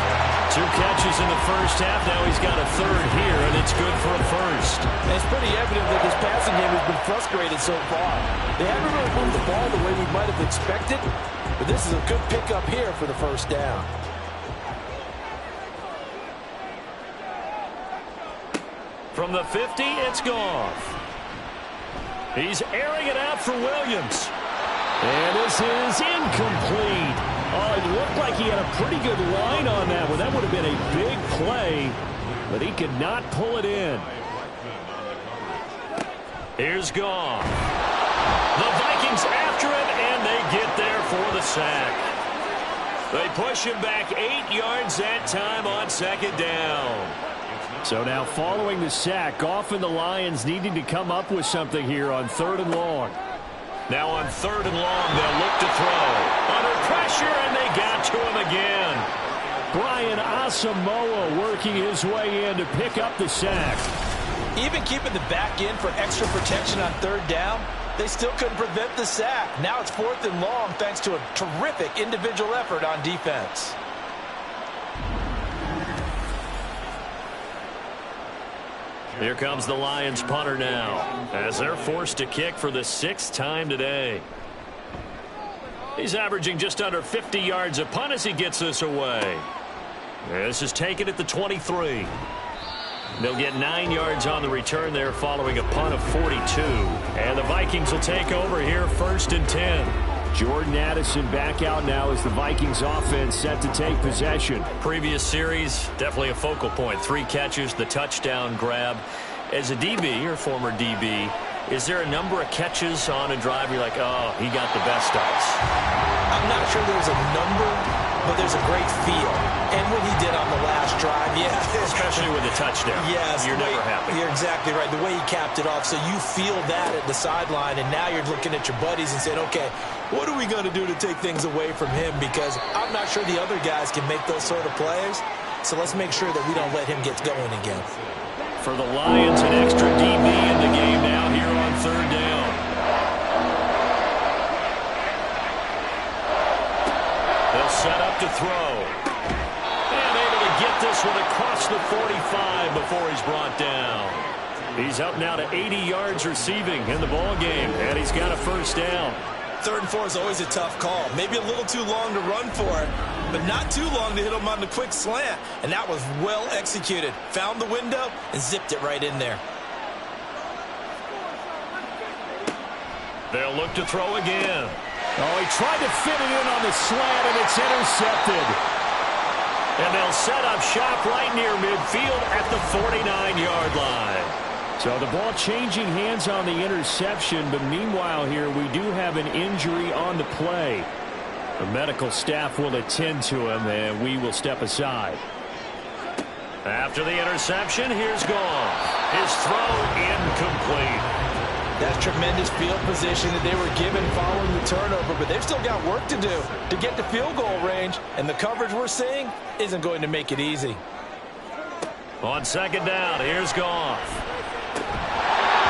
S2: 2 catches in the first half. Now he's got a third here, and it's good for a first.
S3: And it's pretty evident that this passing game has been frustrated so far. They haven't really moved the ball the way we might have expected, but this is a good pickup here for the first down.
S2: From the 50, it's Goff. He's airing it out for Williams. And this is incomplete. Oh, it looked like he had a pretty good line on that one. That would have been a big play, but he could not pull it in. Here's Goff. The Vikings after him, and they get there for the sack. They push him back 8 yards that time on second down. So now following the sack, Goff and the Lions needing to come up with something here on 3rd and long. Now on 3rd and long, they'll look to throw. Under pressure, and they got to him again. Brian Asamoah working his way in to pick up the sack.
S3: Even keeping the back in for extra protection on 3rd down, they still couldn't prevent the sack. Now it's 4th and long thanks to a terrific individual effort on defense.
S2: Here comes the Lions punter now, as they're forced to kick for the 6th time today. He's averaging just under 50 yards a punt as he gets this away. This is taken at the 23. They'll get 9 yards on the return there following a punt of 42. And the Vikings will take over here 1st and 10.
S4: Jordan Addison back out now as the Vikings offense set to take possession.
S2: Previous series, definitely a focal point. 3 catches, the touchdown grab. As a DB, or former DB, is there a number of catches on a drive you're like, oh, he got the best of us?
S5: I'm not sure there's a number, but there's a great feel. And what he did on the last drive, yeah.
S2: Especially with the touchdown.
S5: Yes.
S2: You're never happy.
S5: You're exactly right. The way he capped it off, so you feel that at the sideline, and now you're looking at your buddies and saying, okay, what are we going to do to take things away from him? Because I'm not sure the other guys can make those sort of plays, so let's make sure that we don't let him get going again.
S2: For the Lions, an extra DB in the game now here on 3rd down. They'll set up to throw. And able to get this one across the 45 before he's brought down. He's up now to 80 yards receiving in the ball game, and he's got a 1st down.
S5: 3rd and 4 is always a tough call. Maybe a little too long to run for it, but not too long to hit him on the quick slant. And that was well executed. Found the window and zipped it right in there.
S2: They'll look to throw again.
S4: Oh, he tried to fit it in on the slant, and it's intercepted.
S2: And they'll set up shop right near midfield at the 49-yard line.
S4: So the ball changing hands on the interception, but meanwhile here we do have an injury on the play. The medical staff will attend to him, and we will step aside.
S2: After the interception, here's Goff. His throw incomplete.
S3: That's tremendous field position that they were given following the turnover, but they've still got work to do to get to field goal range, and the coverage we're seeing isn't going to make it easy.
S2: On 2nd down, here's Goff.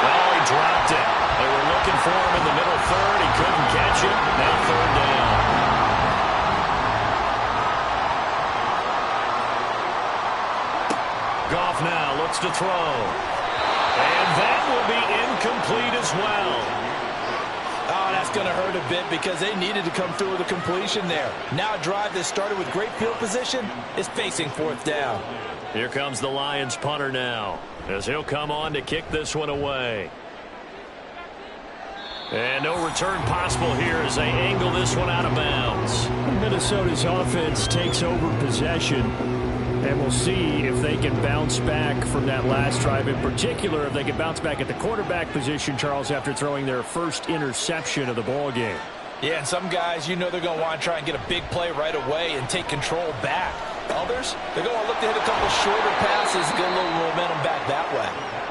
S2: Oh, he dropped it. They were looking for him in the middle 3rd. He couldn't catch it. Now 3rd down. Goff now looks to throw. And that will be incomplete as well.
S3: Oh, that's going to hurt a bit because they needed to come through with a completion there. Now a drive that started with great field position is facing 4th down.
S2: Here comes the Lions punter now, as he'll come on to kick this one away. And no return possible here as they angle this one out of bounds.
S4: Minnesota's offense takes over possession, and we'll see if they can bounce back from that last drive. In particular, if they can bounce back at the quarterback position, Charles, after throwing their first interception of the ball game.
S3: Yeah, and some guys, you know they're going to want to try and get a big play right away and take control back. Others, they're going to look to hit a couple shorter passes and get a little momentum back that way.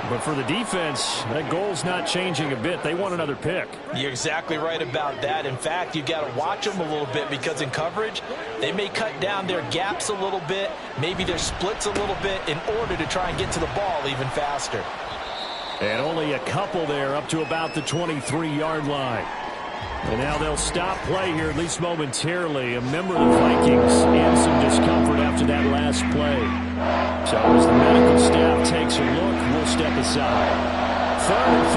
S4: But for the defense, that goal's not changing a bit. They want another pick.
S3: You're exactly right about that. In fact, you've got to watch them a little bit because in coverage, they may cut down their gaps a little bit, maybe their splits a little bit in order to try and get to the ball even faster.
S4: And only a couple there up to about the 23-yard line.
S2: And now they'll stop play here, at least momentarily. A member of the Vikings in some discomfort after that last play. So as the medical staff takes a look, we'll step aside. 3rd and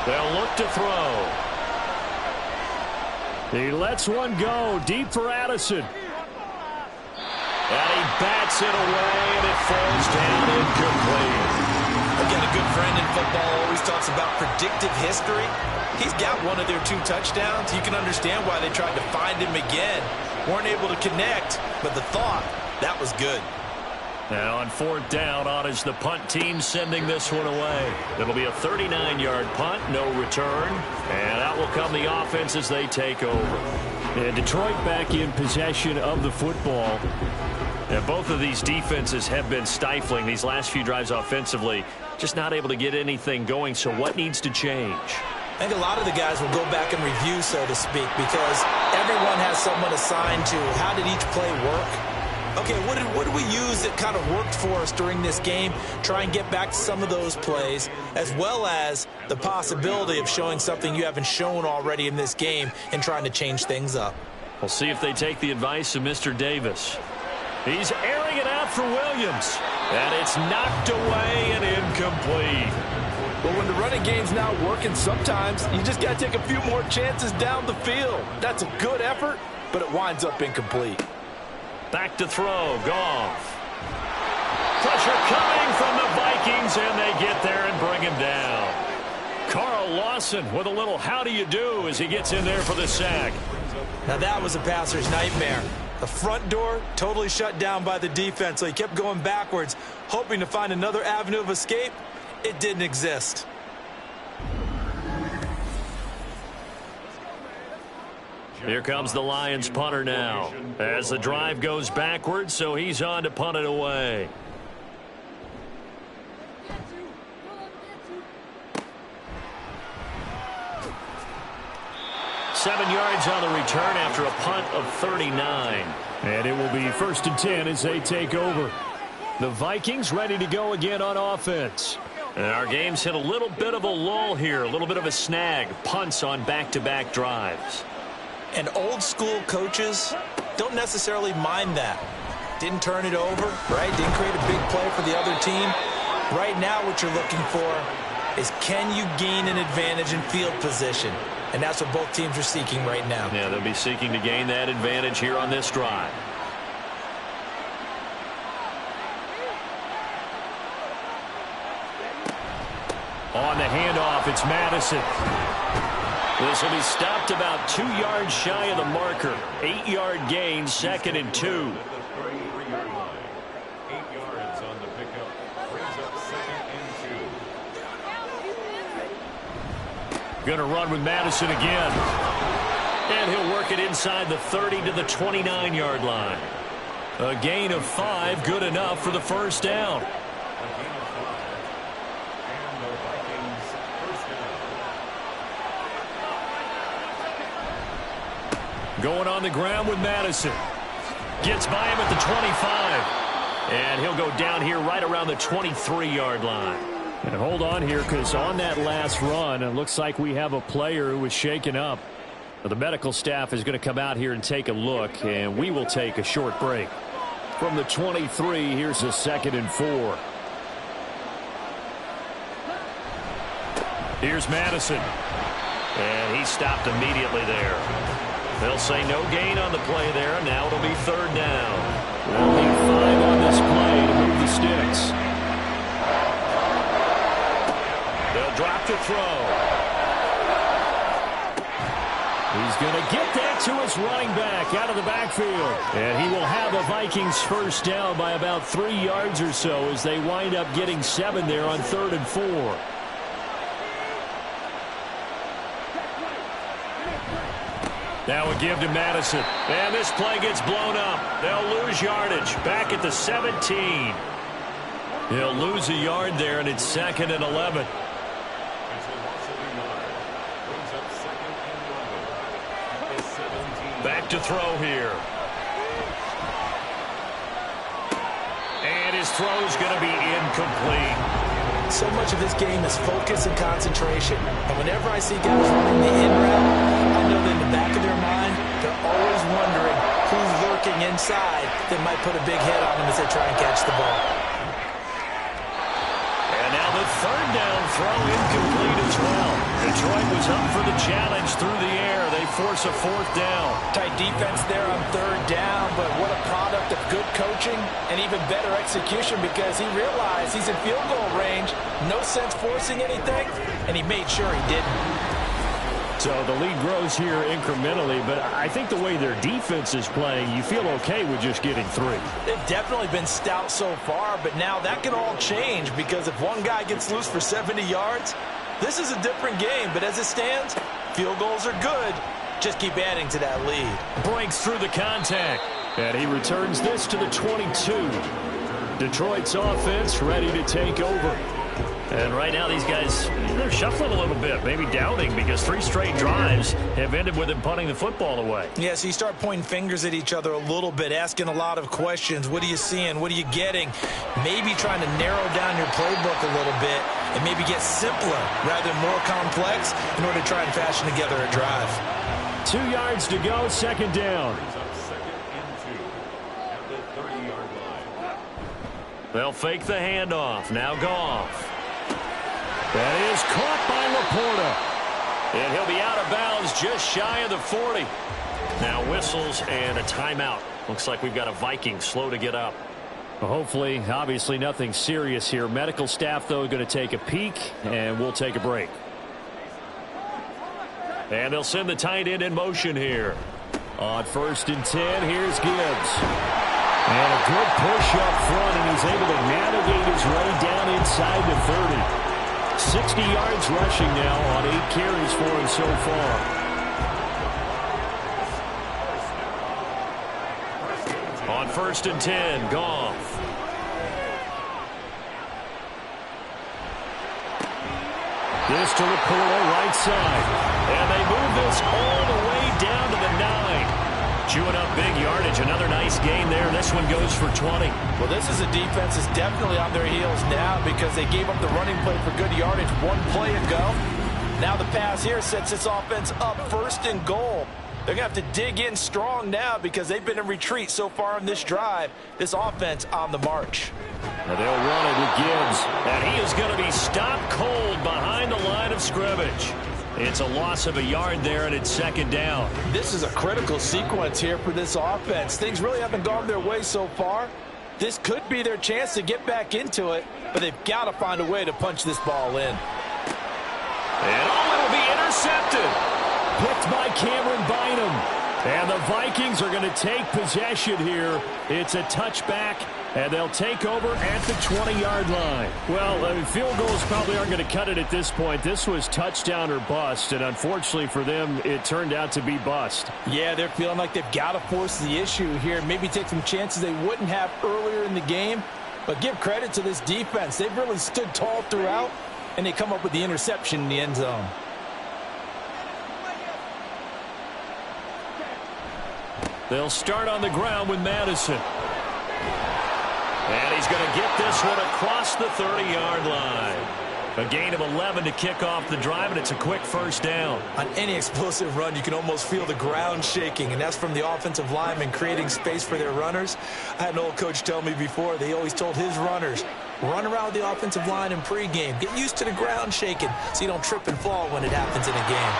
S2: 5. They'll look to throw. He lets one go deep for Addison. And he bats it away, and it falls down incomplete.
S5: Again, a good friend in football always talks about predictive history. He's got one of their 2 touchdowns. You can understand why they tried to find him again. Weren't able to connect, but the thought, that was good.
S2: Now on 4th down, on is the punt team sending this one away. It'll be a 39-yard punt, no return. And out will come the offense as they take over. And Detroit back in possession of the football. And both of these defenses have been stifling these last few drives offensively. Just not able to get anything going, so what needs to change?
S5: I think a lot of the guys will go back and review, so to speak, because everyone has someone assigned to how did each play work. Okay, what did we use that kind of worked for us during this game? Try and get back to some of those plays, as well as the possibility of showing something you haven't shown already in this game and trying to change things up.
S2: We'll see if they take the advice of Mr. Davis. He's airing it out for Williams. And it's knocked away and incomplete.
S3: Well, when the running game's not working, sometimes you just got to take a few more chances down the field. That's a good effort, but it winds up incomplete.
S2: Back to throw, Goff. Pressure coming from the Vikings, and they get there and bring him down. Carl Lawson with a little how do you do as he gets in there for the sack.
S5: Now that was a passer's nightmare. The front door totally shut down by the defense, so he kept going backwards, hoping to find another avenue of escape. It didn't exist.
S2: Here comes the Lions punter now as the drive goes backwards, so he's on to punt it away. Seven yards on the return after a punt of 39. And it will be 1st and 10 as they take over. The Vikings ready to go again on offense. And our game's hit a little bit of a lull here, a little bit of a snag. Punts on back-to-back drives.
S5: And old school coaches don't necessarily mind that. Didn't turn it over, right? Didn't create a big play for the other team. Right now what you're looking for is can you gain an advantage in field position? And that's what both teams are seeking right now.
S2: Yeah, they'll be seeking to gain that advantage here on this drive. On the handoff, it's Madison. This will be stopped about 2 yards shy of the marker. 8-yard gain, 2nd and 2.
S6: 8 yards on the pickup. Brings up 2nd and 2.
S2: Going to run with Madison again. And he'll work it inside the 30 to the 29-yard line. A gain of 5, good enough for the 1st down. Going on the ground with Madison. Gets by him at the 25. And he'll go down here right around the 23-yard line. And hold on here, because on that last run, it looks like we have a player who was shaken up. The medical staff is going to come out here and take a look, and we will take a short break. From the 23, here's a 2nd and 4. Here's Madison. And he stopped immediately there. They'll say no gain on the play there. Now it'll be 3rd down. They'll need 5 on this play to move the sticks. They'll drop to throw. He's going to get that to his running back out of the backfield. And he will have the Vikings 1st down by about 3 yards or so as they wind up getting 7 there on 3rd and 4. Now a give to Madison. And this play gets blown up. They'll lose yardage. Back at the 17. He'll lose a yard there, and it's 2nd and 11. Back to throw here. And his throw's going to be incomplete.
S5: So much of this game is focus and concentration. And whenever I see guys running the in route, I know that in the back of their mind, they're always wondering who's lurking inside that might put a big hit on them as they try and catch the ball.
S2: And now the third down throw incomplete as well. Detroit was up for the challenge through the air. They force a fourth down.
S3: Tight defense there on third down, but what a product of good coaching and even better execution because he realized he's in field goal range. No sense forcing anything, and he made sure he didn't.
S2: So the lead grows here incrementally, but I think the way their defense is playing, you feel okay with just getting 3.
S3: They've definitely been stout so far, but now that can all change because if one guy gets loose for 70 yards, this is a different game. But as it stands, field goals are good. Just keep adding to that lead.
S2: Breaks through the contact, and he returns this to the 22. Detroit's offense ready to take over. And right now these guys, they're shuffling a little bit, maybe doubting because 3 straight drives have ended with them punting the football away.
S5: Yeah, so you start pointing fingers at each other a little bit, asking a lot of questions. What are you seeing? What are you getting? Maybe trying to narrow down your playbook a little bit and maybe get simpler rather than more complex in order to try and fashion together a drive.
S2: 2 yards to go, second down. They'll fake the handoff. Now Goff. That is caught by Laporta. And he'll be out of bounds just shy of the 40. Now whistles and a timeout. Looks like we've got a Viking slow to get up. Well, hopefully, obviously nothing serious here. Medical staff, though, going to take a peek, and we'll take a break. And they'll send the tight end in motion here. On 1st and 10, here's Gibbs. And a good push up front, and he's able to navigate his way down inside the 30. 60 yards rushing now on 8 carries for him so far. On 1st and 10, Goff. This to Laporta, right side. And they move this all the way down to the 9. Chewing up big yardage. Another nice gain there. This one goes for 20.
S3: Well, this is a defense that's definitely on their heels now because they gave up the running play for good yardage 1 play ago. Now the pass here sets this offense up 1st and goal. They're going to have to dig in strong now because they've been in retreat so far in this drive. This offense on the march.
S2: And they'll run it with Gibbs. And he is going to be stopped cold behind the line of scrimmage. It's a loss of a yard there, and it's 2nd down.
S3: This is a critical sequence here for this offense. Things really haven't gone their way so far. This could be their chance to get back into it, but they've got to find a way to punch this ball in.
S2: And it'll be intercepted. Picked by Cameron Bynum. And the Vikings are going to take possession here. It's a touchback, and they'll take over at the 20-yard line. Well, field goals probably aren't going to cut it at this point. This was touchdown or bust, and unfortunately for them, it turned out to be bust.
S3: Yeah, they're feeling like they've got to force the issue here. Maybe take some chances they wouldn't have earlier in the game. But give credit to this defense. They've really stood tall throughout, and they come up with the interception in the end zone.
S2: They'll start on the ground with Madison. And he's going to get this one across the 30-yard line. A gain of 11 to kick off the drive, and it's a quick 1st down.
S5: On any explosive run, you can almost feel the ground shaking, and that's from the offensive linemen creating space for their runners. I had an old coach tell me before, they always told his runners, run around the offensive line in pregame. Get used to the ground shaking so you don't trip and fall when it happens in a game.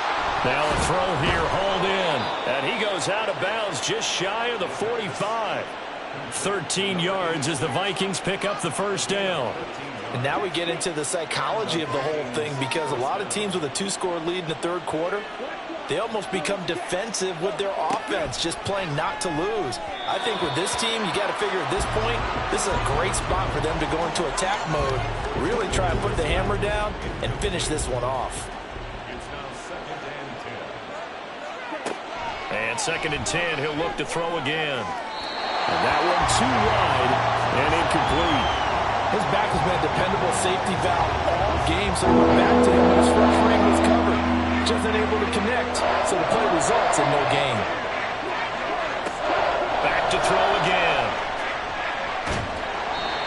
S2: Now a throw here, hauled in, and he goes out of bounds just shy of the 45. 13 yards as the Vikings pick up the 1st down.
S3: And now we get into the psychology of the whole thing because a lot of teams with a 2-score lead in the 3rd quarter, they almost become defensive with their offense, just playing not to lose. I think with this team, you got to figure at this point, this is a great spot for them to go into attack mode, really try and put the hammer down and finish this one off.
S2: And 2nd and 10, he'll look to throw again. And that one too wide and incomplete.
S3: His back has been a dependable safety valve all game, so he went back to him when his front was covered. Just unable to connect, so the play results in no gain.
S2: Back to throw again.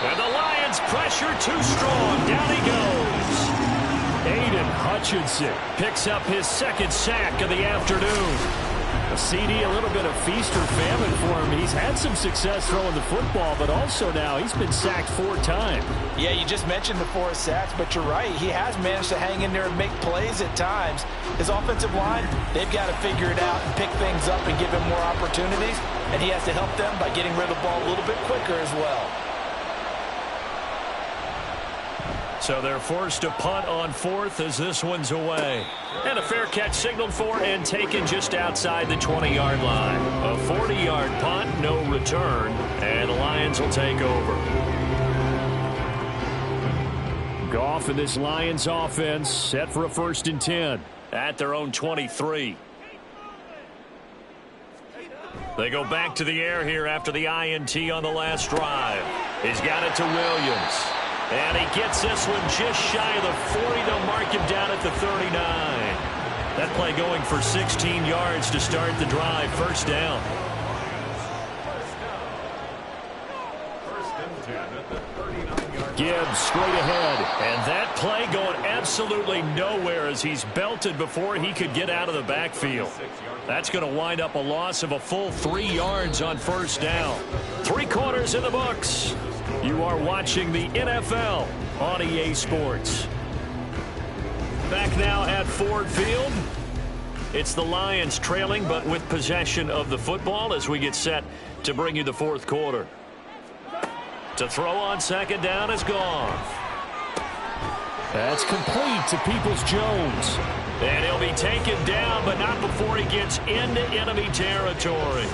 S2: And the Lions pressure pressure too strong. Down he goes. Aiden Hutchinson picks up his second sack of the afternoon. A CD, a little bit of feast or famine for him. He's had some success throwing the football, but also now he's been sacked 4 times.
S3: Yeah, you just mentioned the 4 sacks, but you're right. He has managed to hang in there and make plays at times. His offensive line, they've got to figure it out and pick things up and give him more opportunities, and he has to help them by getting rid of the ball a little bit quicker as well.
S2: So they're forced to punt on 4th as this one's away. And a fair catch signaled for and taken just outside the 20-yard line. A 40-yard punt, no return, and the Lions will take over. Goff and this Lions offense set for a 1st and 10 at their own 23. They go back to the air here after the INT on the last drive. He's got it to Williams. And he gets this one just shy of the 40. They'll mark him down at the 39. That play going for 16 yards to start the drive. 1st down. Gibbs straight ahead. And that play going absolutely nowhere as he's belted before he could get out of the backfield. That's going to wind up a loss of a full 3 yards on 1st down. 3 quarters in the books. You are watching the NFL on EA Sports. Back now at Ford Field. It's the Lions trailing, but with possession of the football as we get set to bring you the 4th quarter. To throw on 2nd down is Goff. That's complete to Peoples-Jones. And he'll be taken down, but not before he gets into enemy territory.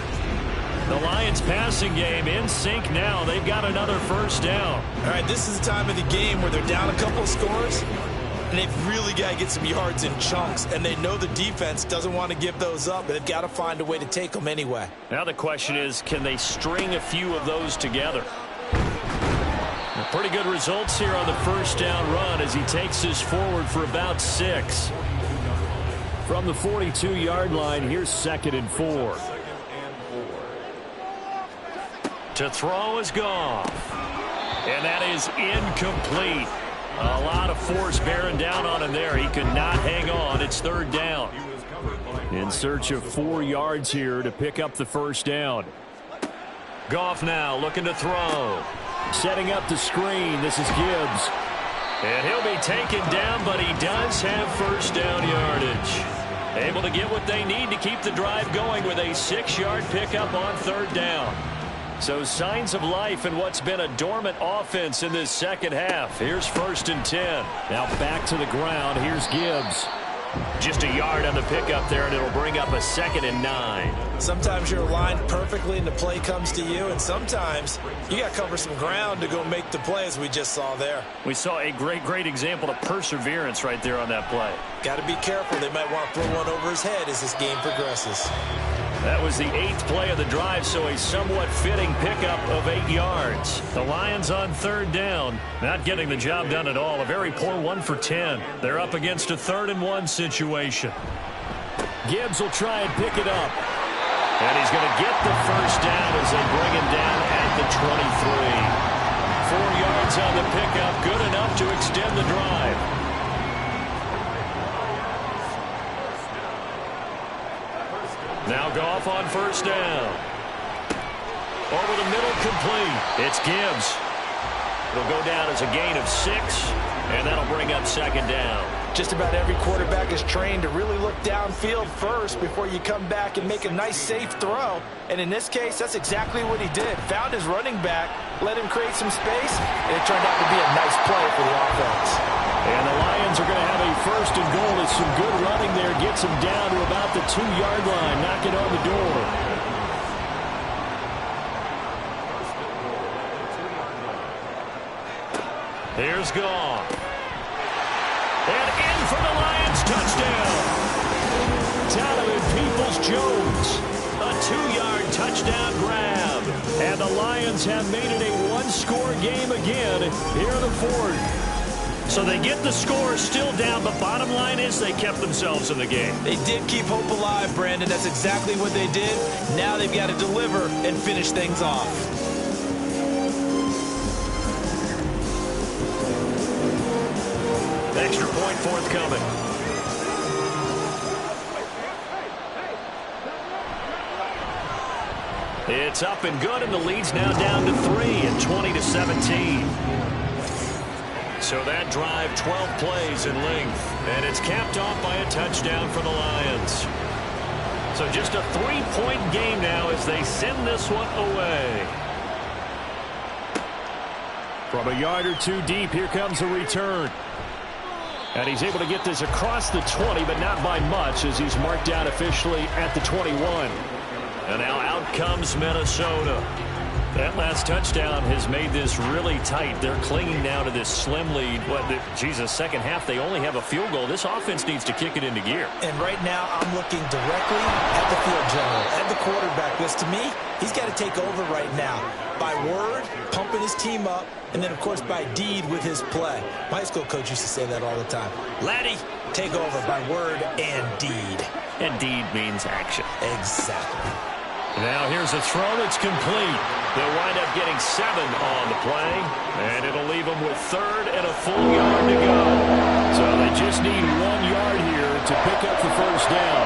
S2: The Lions passing game in sync now. They've got another 1st down.
S5: All right, this is the time of the game where they're down a couple of scores, and they've really got to get some yards in chunks, and they know the defense doesn't want to give those up, but they've got to find a way to take them anyway.
S2: Now the question is, can they string a few of those together? Pretty good results here on the 1st down run as he takes this forward for about 6. From the 42-yard line, here's 2nd and 4. To throw is Goff. And that is incomplete. A lot of force bearing down on him there. He could not hang on. It's 3rd down. In search of 4 yards here to pick up the 1st down. Goff now looking to throw. Setting up the screen. This is Gibbs. And he'll be taken down, but he does have 1st down yardage. Able to get what they need to keep the drive going with a 6-yard pickup on 3rd down. So signs of life in what's been a dormant offense in this 2nd half. Here's 1st and 10. Now back to the ground. Here's Gibbs. Just a yard on the pickup there, and it'll bring up a 2nd and 9.
S5: Sometimes you're aligned perfectly and the play comes to you, and sometimes you got to cover some ground to go make the play, as we just saw there.
S2: We saw a great example of perseverance right there on that play.
S5: Got to be careful. They might want to throw one over his head as this game progresses.
S2: That was the 8th play of the drive, so a somewhat fitting pickup of 8 yards. The Lions on 3rd down, not getting the job done at all. A very poor 1 for 10. They're up against a 3rd and 1 situation. Gibbs will try and pick it up. And he's going to get the 1st down as they bring him down at the 23. 4 yards on the pickup, good enough to extend the drive. Now Goff on 1st down. Over the middle, complete. It's Gibbs. It'll go down as a gain of 6, and that'll bring up 2nd down.
S5: Just about every quarterback is trained to really look downfield first before you come back and make a nice, safe throw. And in this case, that's exactly what he did. Found his running back, let him create some space, and it turned out to be a nice play for the offense.
S2: And the Lions are going to have a 1st and goal as some good running there gets him down to about the 2-yard line, knocking on the door. Here's Goff. And in for the Lions, touchdown. Donovan Peoples-Jones. A 2-yard touchdown grab. And the Lions have made it a 1-score game again here in the 4th. So they get the score still down, but bottom line is they kept themselves in the game.
S5: They did keep hope alive, Brandon. That's exactly what they did. Now they've got to deliver and finish things off.
S2: extra point forthcoming. It's up and good, and the lead's now down to 3 at 20-17. So that drive, 12 plays in length, and it's capped off by a touchdown for the Lions. So just a 3-point game now as they send this one away. From a yard or two deep, here comes a return. And he's able to get this across the 20, but not by much, as he's marked down officially at the 21. And now out comes Minnesota. That last touchdown has made this really tight. They're clinging now to this slim lead. Second half, they only have a field goal. This offense needs to kick it into gear.
S5: And right now, I'm looking directly at the field general, at the quarterback, because to me, he's got to take over right now. By word, pumping his team up, and then, of course, by deed with his play. My high school coach used to say that all the time. Laddie, take over by word and deed.
S2: And deed means action.
S5: Exactly.
S2: Now here's a throw that's complete. They'll wind up getting 7 on the play, and it'll leave them with 3rd and a full yard to go. So they just need 1 yard here to pick up the first down.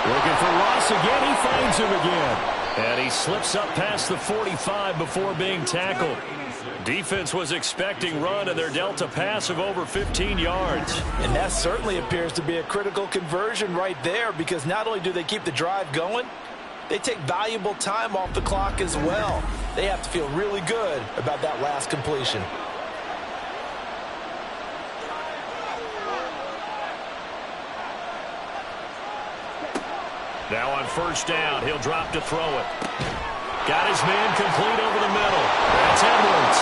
S2: Looking for Ross again. He finds him again. And he slips up past the 45 before being tackled. Defense was expecting run, and they're dealt a pass of over 15 yards.
S3: And that certainly appears to be a critical conversion right there, because not only do they keep the drive going, they take valuable time off the clock as well. They have to feel really good about that last completion.
S2: Now on first down, he'll drop to throw it. Got his man complete over the middle. That's Edwards.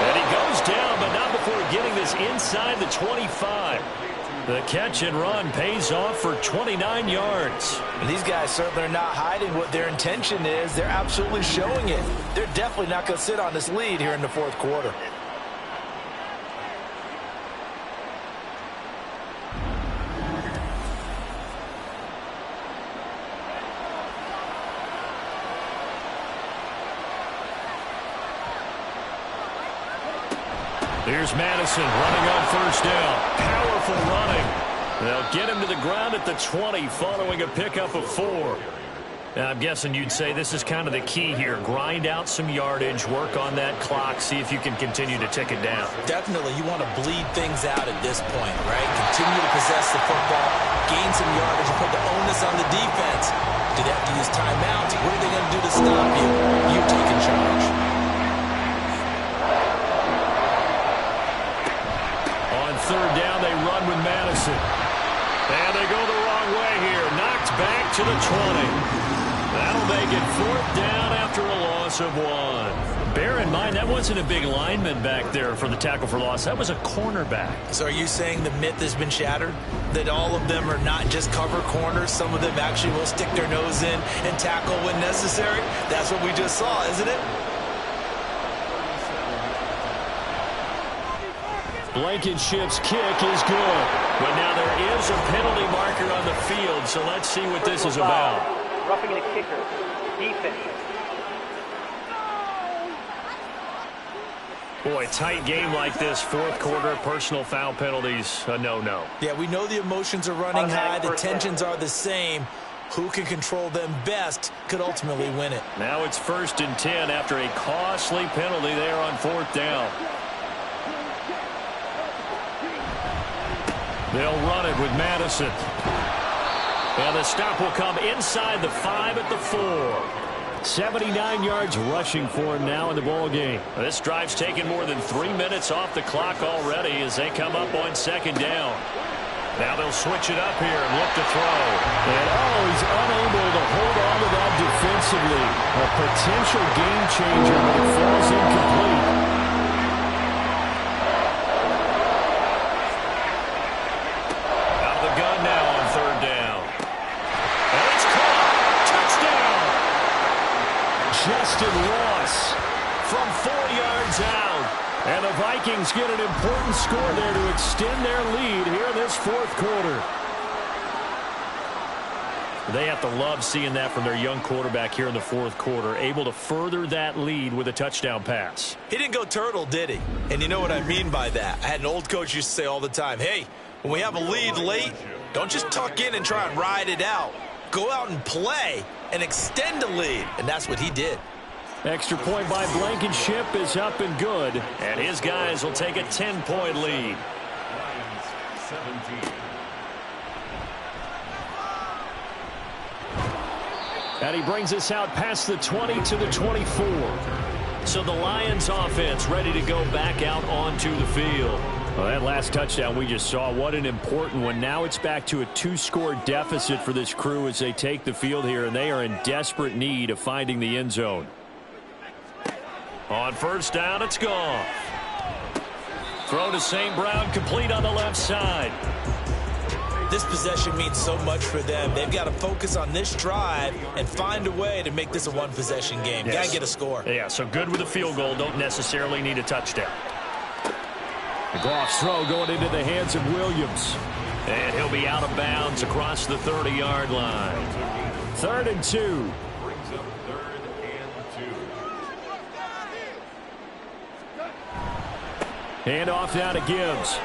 S2: And he goes down, but not before getting this inside the 25. The catch and run pays off for 29 yards.
S3: And these guys certainly are not hiding what their intention is. They're absolutely showing it. They're definitely not going to sit on this lead here in the fourth quarter.
S2: Here's Madison running on first down. Powerful running. They'll get him to the ground at the 20 following a pickup of 4. Now, I'm guessing you'd say this is kind of the key here. Grind out some yardage, work on that clock, see if you can continue to tick it down.
S5: Definitely, you want to bleed things out at this point, right? Continue to possess the football, gain some yardage, and put the onus on the defense. Do they have to use timeouts? What are they going to do to stop you? You taking charge.
S2: Third down, they run with Madison. And they go the wrong way here. Knocked back to the 20. That'll make it 4th down after a loss of 1. Bear in mind, that wasn't a big lineman back there for the tackle for loss. That was a cornerback.
S5: So are you saying the myth has been shattered? That all of them are not just cover corners? Some of them actually will stick their nose in and tackle when necessary? That's what we just saw, isn't it?
S2: Blankenship's kick is good. But now there is a penalty marker on the field, so let's see what this is about.
S7: Roughing the kicker. Defense.
S2: Boy, tight game like this, fourth quarter, personal foul penalties, a no-no.
S5: Yeah, we know the emotions are running high, the tensions are the same. Who can control them best could ultimately win it.
S2: Now it's 1st and 10 after a costly penalty there on 4th down. They'll run it with Madison. And the stop will come inside the 5 at the 4. 79 yards rushing for him now in the ball game. This drive's taken more than 3 minutes off the clock already as they come up on 2nd down. Now they'll switch it up here and look to throw. And he's unable to hold on to that defensively. A potential game changer, but it falls incomplete. Justin Ross from 4 yards out. And the Vikings get an important score there to extend their lead here in this fourth quarter. They have to love seeing that from their young quarterback here in the fourth quarter, able to further that lead with a touchdown pass.
S5: He didn't go turtle, did he? And you know what I mean by that. I had an old coach used to say all the time, hey, when we have a lead late, don't just tuck in and try and ride it out. Go out and play and extend the lead. And that's what he did.
S2: Extra point by Blankenship is up and good. And his guys will take a 10-point lead.
S6: Lions 17.
S2: And he brings us out past the 20 to the 24. So the Lions offense ready to go back out onto the field. Well, that last touchdown we just saw, what an important one. Now it's back to a 2-score deficit for this crew as they take the field here, and they are in desperate need of finding the end zone. On first down, it's gone. Throw to St. Brown, complete on the left side.
S5: This possession means so much for them. They've got to focus on this drive and find a way to make this a one-possession game.
S2: Yes.
S5: Got to get a score.
S2: Yeah, so good with a field goal. Don't necessarily need a touchdown. The Goff's throw going into the hands of Williams. And he'll be out of bounds across the 30-yard line. 3rd and 2.
S6: Brings up 3rd and 2.
S2: Hand off now to Gibbs.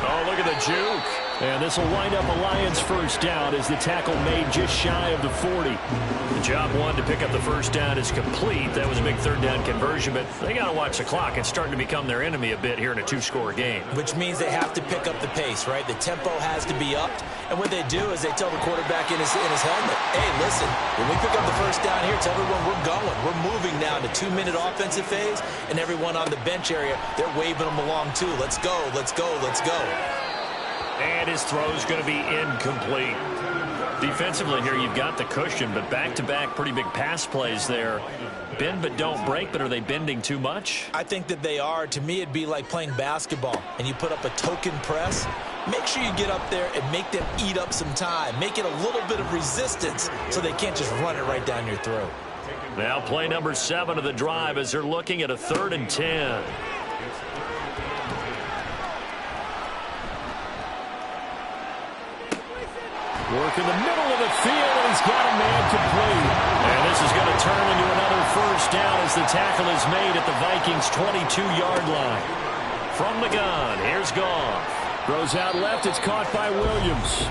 S2: Oh, look at the juke. And this will wind up a Lions first down as the tackle made just shy of the 40. The job one to pick up the first down is complete. That was a big third down conversion, but they got to watch the clock. It's starting to become their enemy a bit here in a 2-score game.
S5: Which means they have to pick up the pace, right? The tempo has to be upped. And what they do is they tell the quarterback in his helmet, hey, listen, when we pick up the first down here, tell everyone we're going. We're moving now to 2-minute offensive phase, and everyone on the bench area, they're waving them along too. Let's go, let's go, let's go.
S2: And his throw is going to be incomplete. Defensively here, you've got the cushion, but back-to-back pretty big pass plays there. Bend but don't break, but are they bending too much?
S5: I think that they are. To me, it'd be like playing basketball, and you put up a token press. Make sure you get up there and make them eat up some time. Make it a little bit of resistance so they can't just run it right down your throat.
S2: Now play number 7 of the drive as they're looking at a 3rd and 10. Work in the middle of the field, and he's got a man complete. And this is going to turn into another first down as the tackle is made at the Vikings' 22-yard line. From the gun, here's Goff. Throws out left, it's caught by Williams.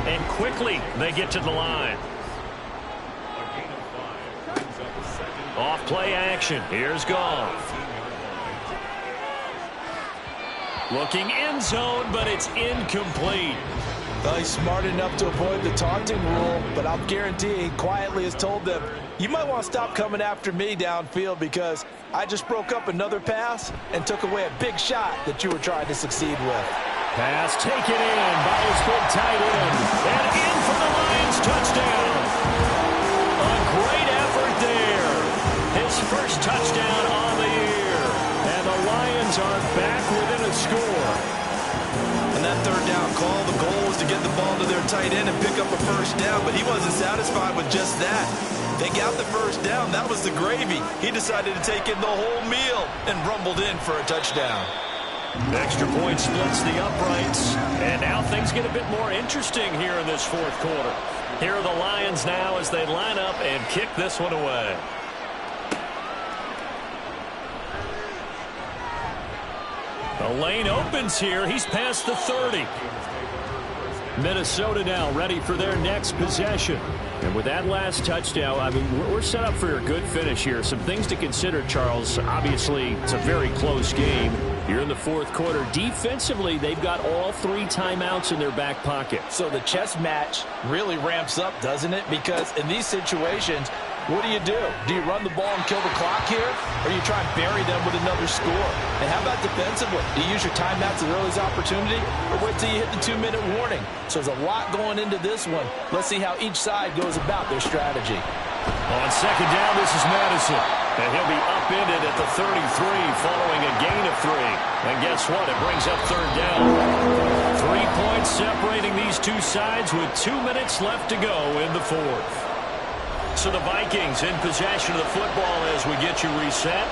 S2: And quickly, they get to the line. Off play action, here's Goff. Looking end zone, but it's incomplete.
S3: Well, he's smart enough to avoid the taunting rule, but I'll guarantee he quietly has told them, you might want to stop coming after me downfield because I just broke up another pass and took away a big shot that you were trying to succeed with.
S2: Pass taken in by his big tight end. And in for the Lions touchdown. A great effort there. His first touchdown on the year. And the Lions are back within a score.
S5: And that third down call, the goal was to get the ball to their tight end and pick up a first down, but he wasn't satisfied with just that. They got the first down. That was the gravy. He decided to take in the whole meal and rumbled in for a touchdown.
S2: Extra point splits the uprights. And now things get a bit more interesting here in this fourth quarter. Here are the Lions now as they line up and kick this one away. The lane opens here. He's past the 30. Minnesota now ready for their next possession. And with that last touchdown, I mean, we're set up for a good finish here. Some things to consider, Charles. Obviously, it's a very close game. You're in the fourth quarter. Defensively, they've got all 3 timeouts in their back pocket.
S3: So the chess match really ramps up, doesn't it? Because in these situations, what do? Do you run the ball and kill the clock here? Or you try and bury them with another score? And how about defensively? Do you use your timeouts as early as opportunity? Or wait till you hit the 2-minute warning? So there's a lot going into this one. Let's see how each side goes about their strategy.
S2: On second down, this is Madison. And he'll be upended at the 33 following a gain of 3. And guess what? It brings up third down. 3 points separating these two sides with 2 minutes left to go in the fourth. So the Vikings in possession of the football as we get you reset.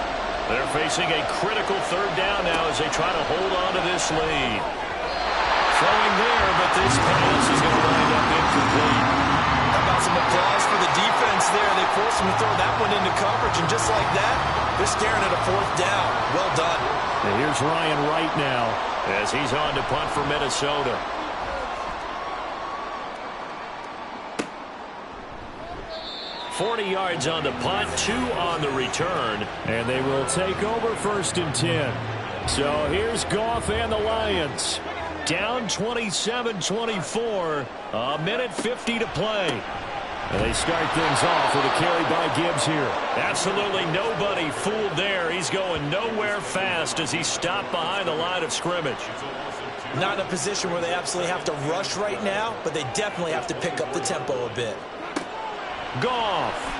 S2: They're facing a critical third down now as they try to hold on to this lead. Throwing there, but this pass is going to wind up incomplete.
S5: How about some applause for the defense there? They forced him to throw that one into coverage, and just like that, they're staring at a 4th down. Well done.
S2: And here's Ryan Wright now as he's on to punt for Minnesota. $40 on the punt, 2 on the return, and they will take over 1st and 10. So here's Goff and the Lions. Down 27-24, a minute 50 to play. And they start things off with a carry by Gibbs here. Absolutely nobody fooled there. He's going nowhere fast as he stopped behind the line of scrimmage.
S5: Not in a position where they absolutely have to rush right now, but they definitely have to pick up the tempo a bit.
S2: Goff.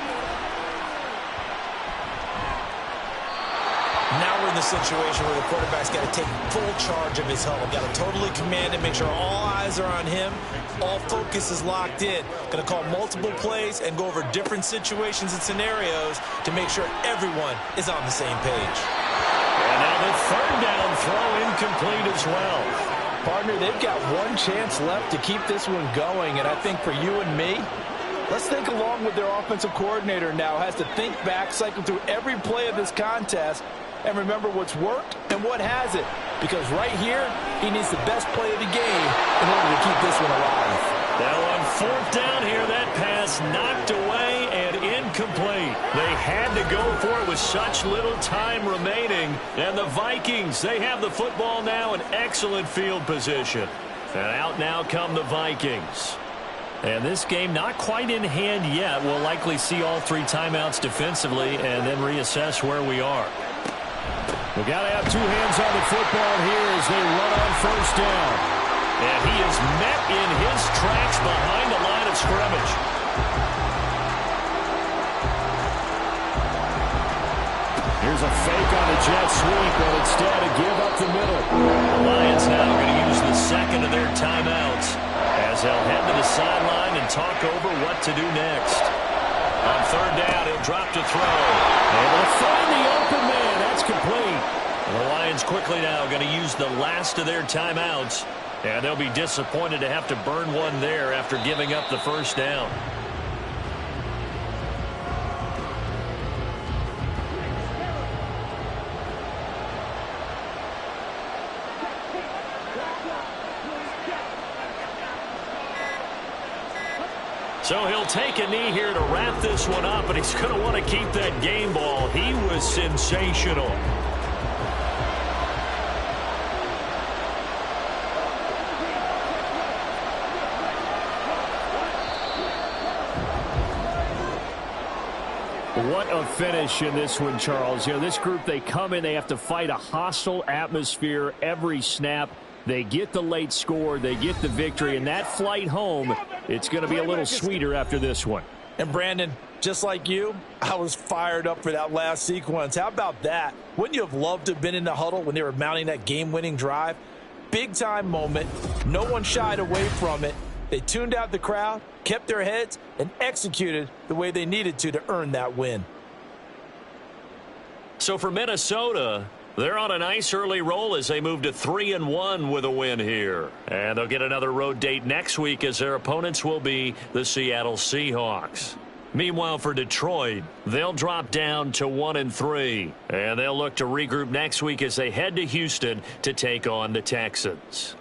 S5: Now we're in the situation where the quarterback's got to take full charge of his huddle. Got to totally command it, make sure all eyes are on him. All focus is locked in. Going to call multiple plays and go over different situations and scenarios to make sure everyone is on the same page.
S2: And now the 3rd down throw incomplete as well.
S3: Partner, they've got one chance left to keep this one going, and I think for you and me, let's think along with their offensive coordinator now. Has to think back, cycle through every play of this contest, and remember what's worked and what hasn't. Because right here, he needs the best play of the game in order to keep this one alive.
S2: Now on 4th down here, that pass knocked away and incomplete. They had to go for it with such little time remaining. And the Vikings, they have the football now in excellent field position. And out now come the Vikings. And this game not quite in hand yet. We'll likely see all 3 timeouts defensively and then reassess where we are. We've got to have 2 hands on the football here as they run on 1st down. And he is met in his tracks behind the line of scrimmage. Here's a fake on the jet sweep, but instead a give up the middle. The Lions now going to use the 2nd of their timeouts as they'll head to the sideline and talk over what to do next. On 3rd down, he'll drop to throw. Able to find the open man. That's complete. And the Lions quickly now going to use the last of their timeouts. And they'll be disappointed to have to burn one there after giving up the 1st down. So he'll take a knee here to wrap this one up, and he's going to want to keep that game ball. He was sensational. What a finish in this one, Charles. You know, this group, they come in, they have to fight a hostile atmosphere every snap. They get the late score, they get the victory, and that flight home, it's going to be a little sweeter after this one.
S3: And Brandon, just like you, I was fired up for that last sequence. How about that? Wouldn't you have loved to have been in the huddle when they were mounting that game-winning drive? Big-time moment. No one shied away from it. They tuned out the crowd, kept their heads, and executed the way they needed to earn that win.
S2: So for Minnesota, they're on a nice early roll as they move to 3-1 with a win here. And they'll get another road date next week as their opponents will be the Seattle Seahawks. Meanwhile, for Detroit, they'll drop down to 1-3. And they'll look to regroup next week as they head to Houston to take on the Texans.